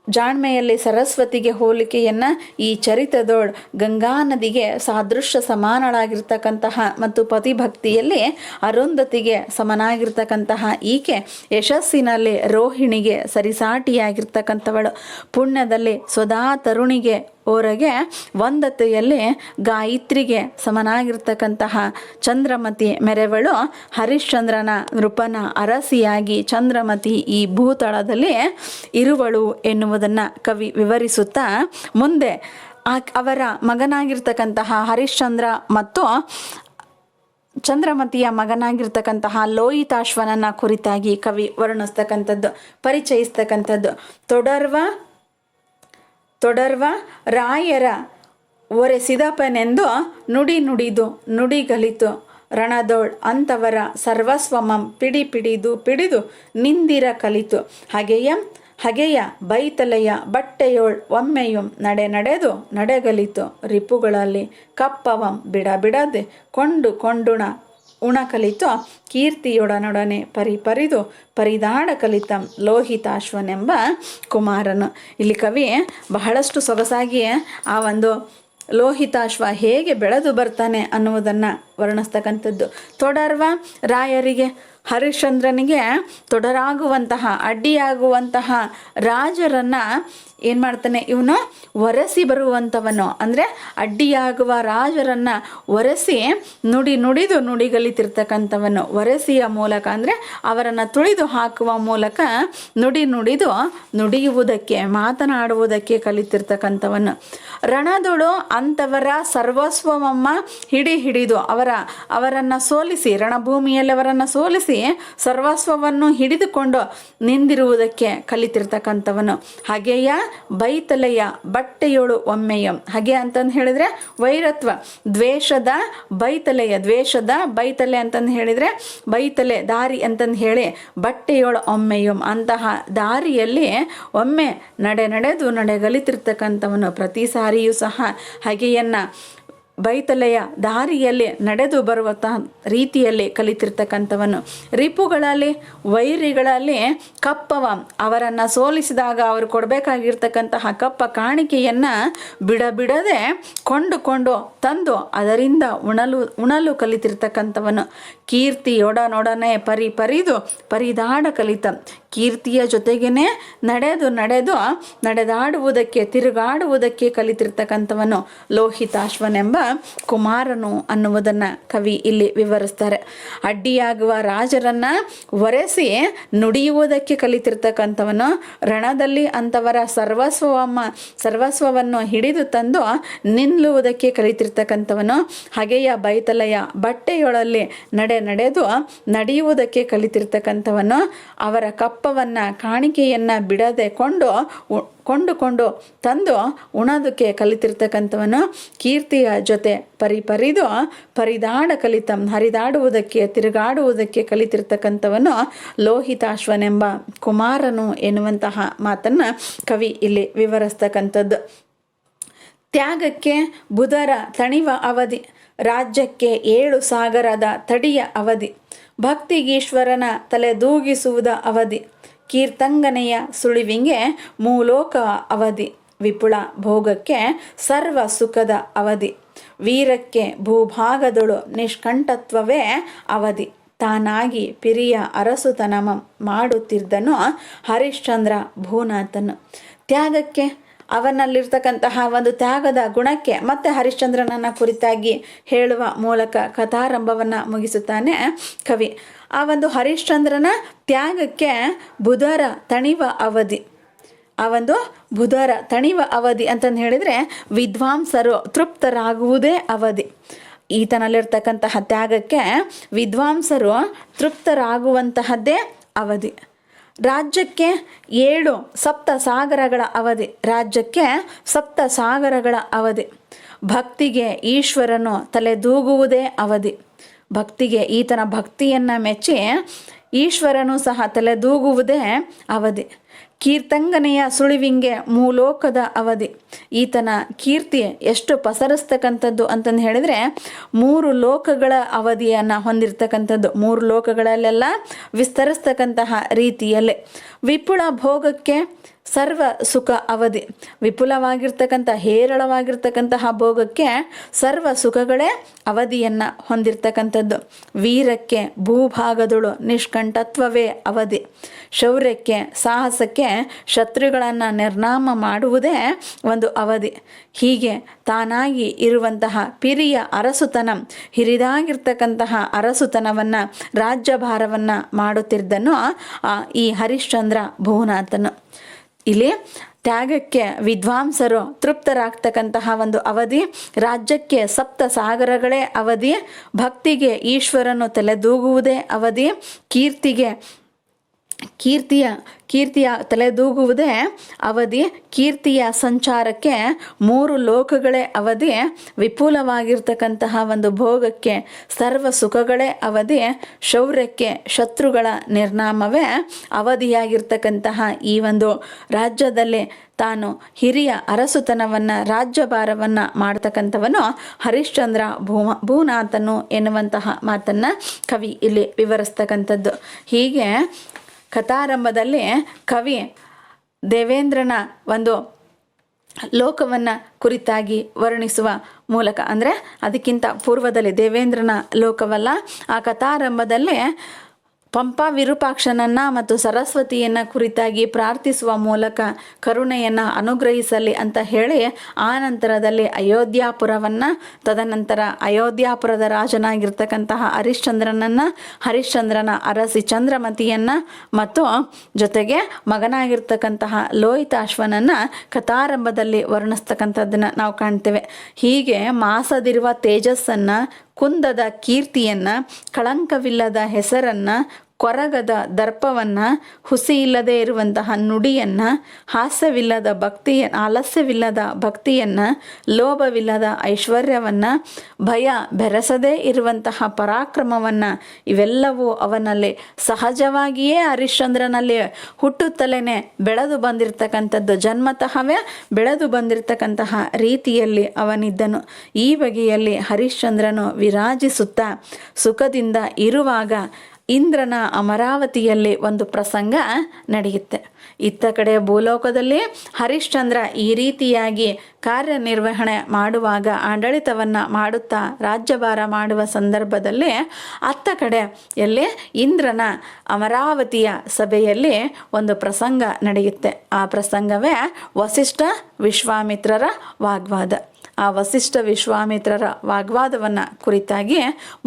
ಜಾಣ್ಮೆಯಲ್ಲಿ ಸರಸ್ವತಿಗೆ ಹೋಲಿಕೆಯನ್ನು, ಈ ಚರಿತದೋಳ್ ಗಂಗಾ ನದಿಗೆ ಸಾದೃಶ್ಯ ಸಮಾನಳಾಗಿರ್ತಕ್ಕಂತಹ ಮತ್ತು ಪತಿಭಕ್ತಿಯಲ್ಲಿ ಅರುಂಧತಿಗೆ ಸಮನಾಗಿರ್ತಕ್ಕಂತಹ ಈಕೆ ಯಶಸ್ಸಿನಲ್ಲಿ ರೋಹಿಣಿಗೆ ಸರಿಸಾಟಿಯಾಗಿರ್ತಕ್ಕಂಥವಳು. ಪುಣ್ಯದಲ್ಲಿ ಸ್ವದಾ ತರುಣಿಗೆ ಹೊರಗೆ ಒಂದತೆಯಲ್ಲಿ ಗಾಯತ್ರಿಗೆ ಸಮನಾಗಿರ್ತಕ್ಕಂತಹ ಚಂದ್ರಮತಿ ಮೆರೆವಳು ಹರಿಶ್ಚಂದ್ರನ ನೃಪನ ಅರಸಿಯಾಗಿ ಚಂದ್ರಮತಿ ಈ ಭೂತಳದಲ್ಲಿ ಇರುವಳು ಎನ್ನುವುದನ್ನು ಕವಿ ವಿವರಿಸುತ್ತಾ ಮುಂದೆ ಅವರ ಮಗನಾಗಿರ್ತಕ್ಕಂತಹ ಹರಿಶ್ಚಂದ್ರ ಮತ್ತು ಚಂದ್ರಮತಿಯ ಮಗನಾಗಿರ್ತಕ್ಕಂತಹ ಲೋಹಿತಾಶ್ವನನ್ನ ಕುರಿತಾಗಿ ಕವಿ ವರ್ಣಿಸ್ತಕ್ಕಂಥದ್ದು, ಪರಿಚಯಿಸ್ತಕ್ಕಂಥದ್ದು. ತೊಡರ್ವ ರಾಯರ ಒರೆಸಿದಪನೆಂದು ನುಡಿ ನುಡಿದು ನುಡಿಗಲಿತು ರಣದೋಳ್ ಅಂತವರ ಸರ್ವಸ್ವಮಂ ಪಿಡಿದು ನಿಂದಿರ ಕಲಿತು ಹಗೆಯ ಬೈತಲೆಯ ಬಟ್ಟೆಯೋಳ್ ಒಮ್ಮೆಯುಂ ನಡೆದು ನಡೆಗಲಿತು ರಿಪುಗಳಲ್ಲಿ ಕಪ್ಪವಂ ಬಿಡದೆ ಕೊಂಡುಣ ಉಣ ಕಲಿತು ಕೀರ್ತಿಯೊಡನೊಡನೆ ಪರಿದು ಪರಿದಾಡ ಕಲಿತಂ ಲೋಹಿತಾಶ್ವನೆಂಬ ಕುಮಾರನು. ಇಲ್ಲಿ ಕವಿ ಬಹಳಷ್ಟು ಸೊಗಸಾಗಿ ಆ ಒಂದು ಲೋಹಿತಾಶ್ವ ಹೇಗೆ ಬೆಳೆದು ಬರ್ತಾನೆ ಅನ್ನುವುದನ್ನು ವರ್ಣಿಸ್ತಕ್ಕಂಥದ್ದು. ತೊಡರ್ವ ರಾಯರಿಗೆ, ಹರಿಶ್ಚಂದ್ರನಿಗೆ ತೊಡರಾಗುವಂತಹ ಅಡ್ಡಿಯಾಗುವಂತಹ ರಾಜರನ್ನು ಏನು ಮಾಡ್ತಾನೆ, ಇವನು ಒರೆಸಿ ಬರುವಂಥವನು. ಅಂದರೆ ಅಡ್ಡಿಯಾಗುವ ರಾಜರನ್ನು ಒರೆಸಿ ನುಡಿದು ನುಡಿಗಲಿತಿರ್ತಕ್ಕಂಥವನು. ಒರೆಸಿಯ ಮೂಲಕ ಅಂದರೆ ಅವರನ್ನು ತುಳಿದು ಹಾಕುವ ಮೂಲಕ ನುಡಿದು ನುಡಿಯುವುದಕ್ಕೆ ಮಾತನಾಡುವುದಕ್ಕೆ ಕಲಿತಿರ್ತಕ್ಕಂಥವನು. ರಣದೊಳು ಅಂಥವರ ಸರ್ವಸ್ವವಮ್ಮ ಹಿಡಿದು ಅವರನ್ನು ಸೋಲಿಸಿ, ರಣಭೂಮಿಯಲ್ಲಿ ಅವರನ್ನು ಸೋಲಿಸಿ ಸರ್ವಸ್ವವನ್ನು ಹಿಡಿದುಕೊಂಡು ನಿಂದಿರುವುದಕ್ಕೆ ಕಲಿತಿರ್ತಕ್ಕಂಥವನು. ಹಾಗೆಯ ಬೈತಲೆಯ ಬಟ್ಟೆಯೋಳು ಒಮ್ಮೆಯಂ. ಹಾಗೆ ಅಂತಂದು ಹೇಳಿದ್ರೆ ವೈರತ್ವ, ದ್ವೇಷದ ಬೈತಲೆ ಅಂತಂದು ಹೇಳಿದ್ರೆ ಬೈತಲೆ ದಾರಿ ಅಂತಂದು ಹೇಳಿ ಬಟ್ಟೆಯೋಳು ಒಮ್ಮೆಯಂ. ಅಂತಹ ದಾರಿಯಲ್ಲಿ ಒಮ್ಮೆ ನಡೆದು ನಡೆಗಲಿತಿರ್ತಕ್ಕಂಥವನು. ಪ್ರತಿ ಸಾರಿಯೂ ಸಹ ಹಾಗೆಯನ್ನ ಬೈತಲೆಯ ದಾರಿಯಲ್ಲಿ ನಡೆದು ಬರುವ ರೀತಿಯಲ್ಲಿ ಕಲಿತಿರ್ತಕ್ಕಂಥವನು. ರಿಪುಗಳಲ್ಲಿ, ವೈರಿಗಳಲ್ಲಿ ಕಪ್ಪವ, ಅವರನ್ನು ಸೋಲಿಸಿದಾಗ ಅವರು ಕೊಡಬೇಕಾಗಿರ್ತಕ್ಕಂತಹ ಕಪ್ಪ ಕಾಣಿಕೆಯನ್ನು ಬಿಡದೆ ಕೊಂಡುಕೊಂಡು ತಂದು ಅದರಿಂದ ಉಣಲು ಕಲಿತಿರ್ತಕ್ಕಂಥವನು. ಕೀರ್ತಿಯೊಡನೊಡನೆ ಪರಿದು ಪರಿದಾಡ ಕಲಿತ. ಕೀರ್ತಿಯ ಜೊತೆಗೇನೆ ನಡೆದು ನಡೆದಾಡುವುದಕ್ಕೆ ತಿರುಗಾಡುವುದಕ್ಕೆ ಕಲಿತಿರ್ತಕ್ಕಂಥವನು ಲೋಹಿತಾಶ್ವನೆಂಬ ಕುಮಾರನು ಅನ್ನುವುದನ್ನು ಕವಿ ಇಲ್ಲಿ ವಿವರಿಸ್ತಾರೆ. ಅಡ್ಡಿಯಾಗುವ ರಾಜರನ್ನ ಒರೆಸಿ ನುಡಿಯುವುದಕ್ಕೆ ಕಲಿತಿರ್ತಕ್ಕಂಥವನು. ರಣದಲ್ಲಿ ಅಂಥವರ ಸರ್ವಸ್ವವನ್ನು ಹಿಡಿದು ತಂದು ನಿಲ್ಲುವುದಕ್ಕೆ ಕಲಿತಿರ್ತಕ್ಕಂಥವನು. ಹಾಗೆಯ ಬೈತಲೆಯ ಬಟ್ಟೆಯೊಳಲ್ಲಿ ನಡೆದು ನಡೆಯುವುದಕ್ಕೆ ಕಲಿತಿರ್ತಕ್ಕಂಥವನು. ಅವರ ಕಪ್ಪವನ್ನು ಕಾಣಿಕೆಯನ್ನು ಬಿಡದೆ ಕೊಂಡುಕೊಂಡು ತಂದು ಉಣೋದಕ್ಕೆ ಕಲಿತಿರ್ತಕ್ಕಂಥವನು. ಕೀರ್ತಿಯ ಜೊತೆ ಪರಿದು ಪರಿದಾಡ ಕಲಿತಂ, ಹರಿದಾಡುವುದಕ್ಕೆ ತಿರುಗಾಡುವುದಕ್ಕೆ ಕಲಿತಿರ್ತಕ್ಕಂಥವನು ಲೋಹಿತಾಶ್ವನೆಂಬ ಕುಮಾರನು ಎನ್ನುವಂತಹ ಮಾತನ್ನು ಕವಿ ಇಲ್ಲಿ ವಿವರಿಸ್ತಕ್ಕಂಥದ್ದು. ತ್ಯಾಗಕ್ಕೆ ಬುಧರ ತಣಿವ ಅವಧಿ, ರಾಜ್ಯಕ್ಕೆ 7 ಸಾಗರದ ತಡಿಯ ಅವಧಿ, ಭಕ್ತಿಗೀಶ್ವರನ ತಲೆದೂಗಿಸುವುದ ಅವಧಿ, ಕೀರ್ತಂಗನೆಯ ಸುಳಿವಿಂಗೆ ಮೂಲೋಕ ಅವಧಿ, ವಿಪುಳ ಭೋಗಕ್ಕೆ ಸರ್ವ ಸುಖದ ಅವಧಿ, ವೀರಕ್ಕೆ ಭೂಭಾಗದೊಳು ನಿಷ್ಕಂಠತ್ವವೇ ಅವಧಿ, ತಾನಾಗಿ ಪಿರಿಯ ಅರಸುತನಮ ಮಾಡುತ್ತಿದ್ದನು ಹರಿಶ್ಚಂದ್ರ ಭೂನಾಥನು. ತ್ಯಾಗಕ್ಕೆ, ಅವನಲ್ಲಿರ್ತಕ್ಕಂತಹ ಒಂದು ತ್ಯಾಗದ ಗುಣಕ್ಕೆ ಮತ್ತೆ ಹರಿಶ್ಚಂದ್ರನನ್ನ ಕುರಿತಾಗಿ ಹೇಳುವ ಮೂಲಕ ಕಥಾರಂಭವನ್ನು ಮುಗಿಸುತ್ತಾನೆ ಕವಿ. ಆ ಒಂದು ಹರಿಶ್ಚಂದ್ರನ ತ್ಯಾಗಕ್ಕೆ ಬುಧರ ತಣಿವ ಅವಧಿ, ಆ ಒಂದು ಬುಧರ ತಣಿವ ಅವಧಿ ಅಂತಂದು ಹೇಳಿದರೆ ವಿದ್ವಾಂಸರು ತೃಪ್ತರಾಗುವುದೇ ಅವಧಿ. ಈತನಲ್ಲಿರ್ತಕ್ಕಂತಹ ತ್ಯಾಗಕ್ಕೆ ವಿದ್ವಾಂಸರು ತೃಪ್ತರಾಗುವಂತಹದ್ದೇ ಅವಧಿ. ರಾಜ್ಯಕ್ಕೆ 7 ಸಪ್ತ ಸಾಗರಗಳ ಅವಧಿ, ರಾಜ್ಯಕ್ಕೆ 7 ಸಾಗರಗಳ ಅವಧಿ. ಭಕ್ತಿಗೆ ಈಶ್ವರನು ತಲೆದೂಗುವುದೇ ಅವಧಿ, ಭಕ್ತಿಗೆ ಈತನ ಭಕ್ತಿಯನ್ನು ಮೆಚ್ಚಿ ಈಶ್ವರನು ಸಹ ತಲೆದೂಗುವುದೇ ಅವಧಿ. ಕೀರ್ತಂಗನೆಯ ಸುಳಿವಿಂಗೆ ಮೂಲೋಕದ ಅವಧಿ, ಈತನ ಕೀರ್ತಿ ಎಷ್ಟು ಪಸರಿಸ್ತಕ್ಕಂಥದ್ದು ಅಂತಂದು ಹೇಳಿದರೆ 3 ಲೋಕಗಳ ಅವಧಿಯನ್ನು ಹೊಂದಿರತಕ್ಕಂಥದ್ದು, 3 ಲೋಕಗಳಲ್ಲೆಲ್ಲ ವಿಸ್ತರಿಸ್ತಕ್ಕಂತಹ ರೀತಿಯಲ್ಲಿ. ವಿಪುಳ ಭೋಗಕ್ಕೆ ಸರ್ವ ಸುಖ ಅವಧಿ. ವಿಪುಲವಾಗಿರ್ತಕ್ಕಂಥ ಹೇರಳವಾಗಿರ್ತಕ್ಕಂತಹ ಭೋಗಕ್ಕೆ ಸರ್ವ ಸುಖಗಳೇ ಅವಧಿಯನ್ನು ಹೊಂದಿರತಕ್ಕಂಥದ್ದು. ವೀರಕ್ಕೆ ಭೂಭಾಗದಳು ನಿಷ್ಕಂಠತ್ವವೇ ಅವಧಿ. ಶೌರ್ಯಕ್ಕೆ ಸಾಹಸಕ್ಕೆ ಶತ್ರುಗಳನ್ನು ನಿರ್ನಾಮ ಮಾಡುವುದೇ ಒಂದು ಅವಧಿ. ಹೀಗೆ ತಾನಾಗಿ ಇರುವಂತಹ ಪಿರಿಯ ಅರಸುತನ, ಹಿರಿದಾಗಿರ್ತಕ್ಕಂತಹ ಅರಸುತನವನ್ನು, ರಾಜ್ಯಭಾರವನ್ನು ಮಾಡುತ್ತಿದ್ದನು ಈ ಹರಿಶ್ಚಂದ್ರ ಭುವನಾಥನು. ಇಲ್ಲಿ ತ್ಯಾಗಕ್ಕೆ ವಿದ್ವಾಂಸರು ತೃಪ್ತರಾಗ್ತಕ್ಕಂತಹ ಒಂದು ಅವಧಿ, ರಾಜ್ಯಕ್ಕೆ ಸಪ್ತ ಸಾಗರಗಳೇ ಅವಧಿ, ಭಕ್ತಿಗೆ ಈಶ್ವರನು ತಲೆದೂಗುವುದೇ ಅವಧಿ, ಕೀರ್ತಿಯ ತಲೆದೂಗುವುದೇ ಅವಧಿ, ಕೀರ್ತಿಯ ಸಂಚಾರಕ್ಕೆ 3 ಲೋಕಗಳೇ ಅವಧಿ, ವಿಪುಲವಾಗಿರ್ತಕ್ಕಂತಹ ಒಂದು ಭೋಗಕ್ಕೆ ಸರ್ವ ಸುಖಗಳೇ ಅವಧಿ, ಶೌರ್ಯಕ್ಕೆ ಶತ್ರುಗಳ ನಿರ್ನಾಮವೇ ಅವಧಿಯಾಗಿರ್ತಕ್ಕಂತಹ ಈ ಒಂದು ರಾಜ್ಯದಲ್ಲಿ ತಾನು ಹಿರಿಯ ಅರಸುತನವನ್ನು, ರಾಜ್ಯಭಾರವನ್ನು ಮಾಡ್ತಕ್ಕಂಥವನು ಹರಿಶ್ಚಂದ್ರ ಭೂನಾಥನು ಎನ್ನುವಂತಹ ಮಾತನ್ನು ಕವಿ ಇಲ್ಲಿ ವಿವರಿಸ್ತಕ್ಕಂಥದ್ದು. ಹೀಗೆ ಕಥಾರಂಭದಲ್ಲಿ ಕವಿ ದೇವೇಂದ್ರನ ಒಂದು ಲೋಕವನ್ನು ಕುರಿತಾಗಿ ವರ್ಣಿಸುವ ಮೂಲಕ, ಅಂದರೆ ಅದಕ್ಕಿಂತ ಪೂರ್ವದಲ್ಲಿ ದೇವೇಂದ್ರನ ಲೋಕವಲ್ಲ, ಆ ಕಥಾರಂಭದಲ್ಲಿ ಪಂಪ ವಿರೂಪಾಕ್ಷನನ್ನು ಮತ್ತು ಸರಸ್ವತಿಯನ್ನು ಕುರಿತಾಗಿ ಪ್ರಾರ್ಥಿಸುವ ಮೂಲಕ ಕರುಣೆಯನ್ನು ಅನುಗ್ರಹಿಸಲಿ ಅಂತ ಹೇಳಿ, ಆ ನಂತರದಲ್ಲಿ ಅಯೋಧ್ಯಾಪುರವನ್ನು, ತದನಂತರ ಅಯೋಧ್ಯಾಪುರದ ರಾಜನಾಗಿರ್ತಕ್ಕಂತಹ ಹರಿಶ್ಚಂದ್ರನ ಅರಸಿ ಚಂದ್ರಮತಿಯನ್ನು ಮತ್ತು ಜೊತೆಗೆ ಮಗನಾಗಿರ್ತಕ್ಕಂತಹ ಲೋಹಿತಾಶ್ವನನ್ನು ಕಥಾರಂಭದಲ್ಲಿ ವರ್ಣಿಸ್ತಕ್ಕಂಥದ್ದನ್ನು ನಾವು ಕಾಣ್ತೇವೆ. ಹೀಗೆ ಮಾಸದಿರುವ ತೇಜಸ್ಸನ್ನು, ಕುಂದದ ಕೀರ್ತಿಯನ್ನು, ಕಳಂಕವಿಲ್ಲದ ಹೆಸರನ್ನು, ಕೊರಗದ ದರ್ಪವನ್ನು, ಹುಸಿ ಇಲ್ಲದೆ ಇರುವಂತಹ ನುಡಿಯನ್ನು, ಆಲಸ್ಯವಿಲ್ಲದ ಭಕ್ತಿಯನ್ನು, ಲೋಭವಿಲ್ಲದ ಐಶ್ವರ್ಯವನ್ನು, ಭಯ ಬೆರೆಸದೇ ಇರುವಂತಹ ಪರಾಕ್ರಮವನ್ನು, ಇವೆಲ್ಲವೂ ಅವನಲ್ಲಿ ಸಹಜವಾಗಿಯೇ ಹರಿಶ್ಚಂದ್ರನಲ್ಲಿ ಹುಟ್ಟುತ್ತಲೇ ಬೆಳೆದು ಬಂದಿರತಕ್ಕಂಥದ್ದು, ಜನ್ಮತಃವೇ ಬೆಳೆದು ಬಂದಿರತಕ್ಕಂತಹ ರೀತಿಯಲ್ಲಿ ಅವನಿದ್ದನು. ಈ ಬಗೆಯಲ್ಲಿ ಹರಿಶ್ಚಂದ್ರನು ವಿರಾಜಿಸುತ್ತಾ ಸುಖದಿಂದ ಇರುವಾಗ ಇಂದ್ರನ ಅಮರಾವತಿಯಲ್ಲಿ ಒಂದು ಪ್ರಸಂಗ ನಡೆಯುತ್ತೆ. ಇತ್ತ ಕಡೆ ಭೂಲೋಕದಲ್ಲಿ ಹರಿಶ್ಚಂದ್ರ ಈ ರೀತಿಯಾಗಿ ಕಾರ್ಯನಿರ್ವಹಣೆ ಮಾಡುವಾಗ, ಆಡಳಿತವನ್ನು ಮಾಡುತ್ತಾ ರಾಜ್ಯಭಾರ ಮಾಡುವ ಸಂದರ್ಭದಲ್ಲಿ ಅತ್ತ ಕಡೆ ಎಲ್ಲಿ ಇಂದ್ರನ ಅಮರಾವತಿಯ ಸಭೆಯಲ್ಲಿ ಒಂದು ಪ್ರಸಂಗ ನಡೆಯುತ್ತೆ. ಆ ಪ್ರಸಂಗವೇ ವಸಿಷ್ಠ ವಿಶ್ವಾಮಿತ್ರರ ವಾಗ್ವಾದ. ಆ ವಸಿಷ್ಠ ವಿಶ್ವಾಮಿತ್ರರ ವಾಗ್ವಾದವನ್ನು ಕುರಿತಾಗಿ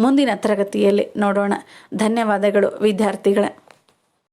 ಮುಂದಿನ ತರಗತಿಯಲ್ಲಿ ನೋಡೋಣ. ಧನ್ಯವಾದಗಳು ವಿದ್ಯಾರ್ಥಿಗಳೇ.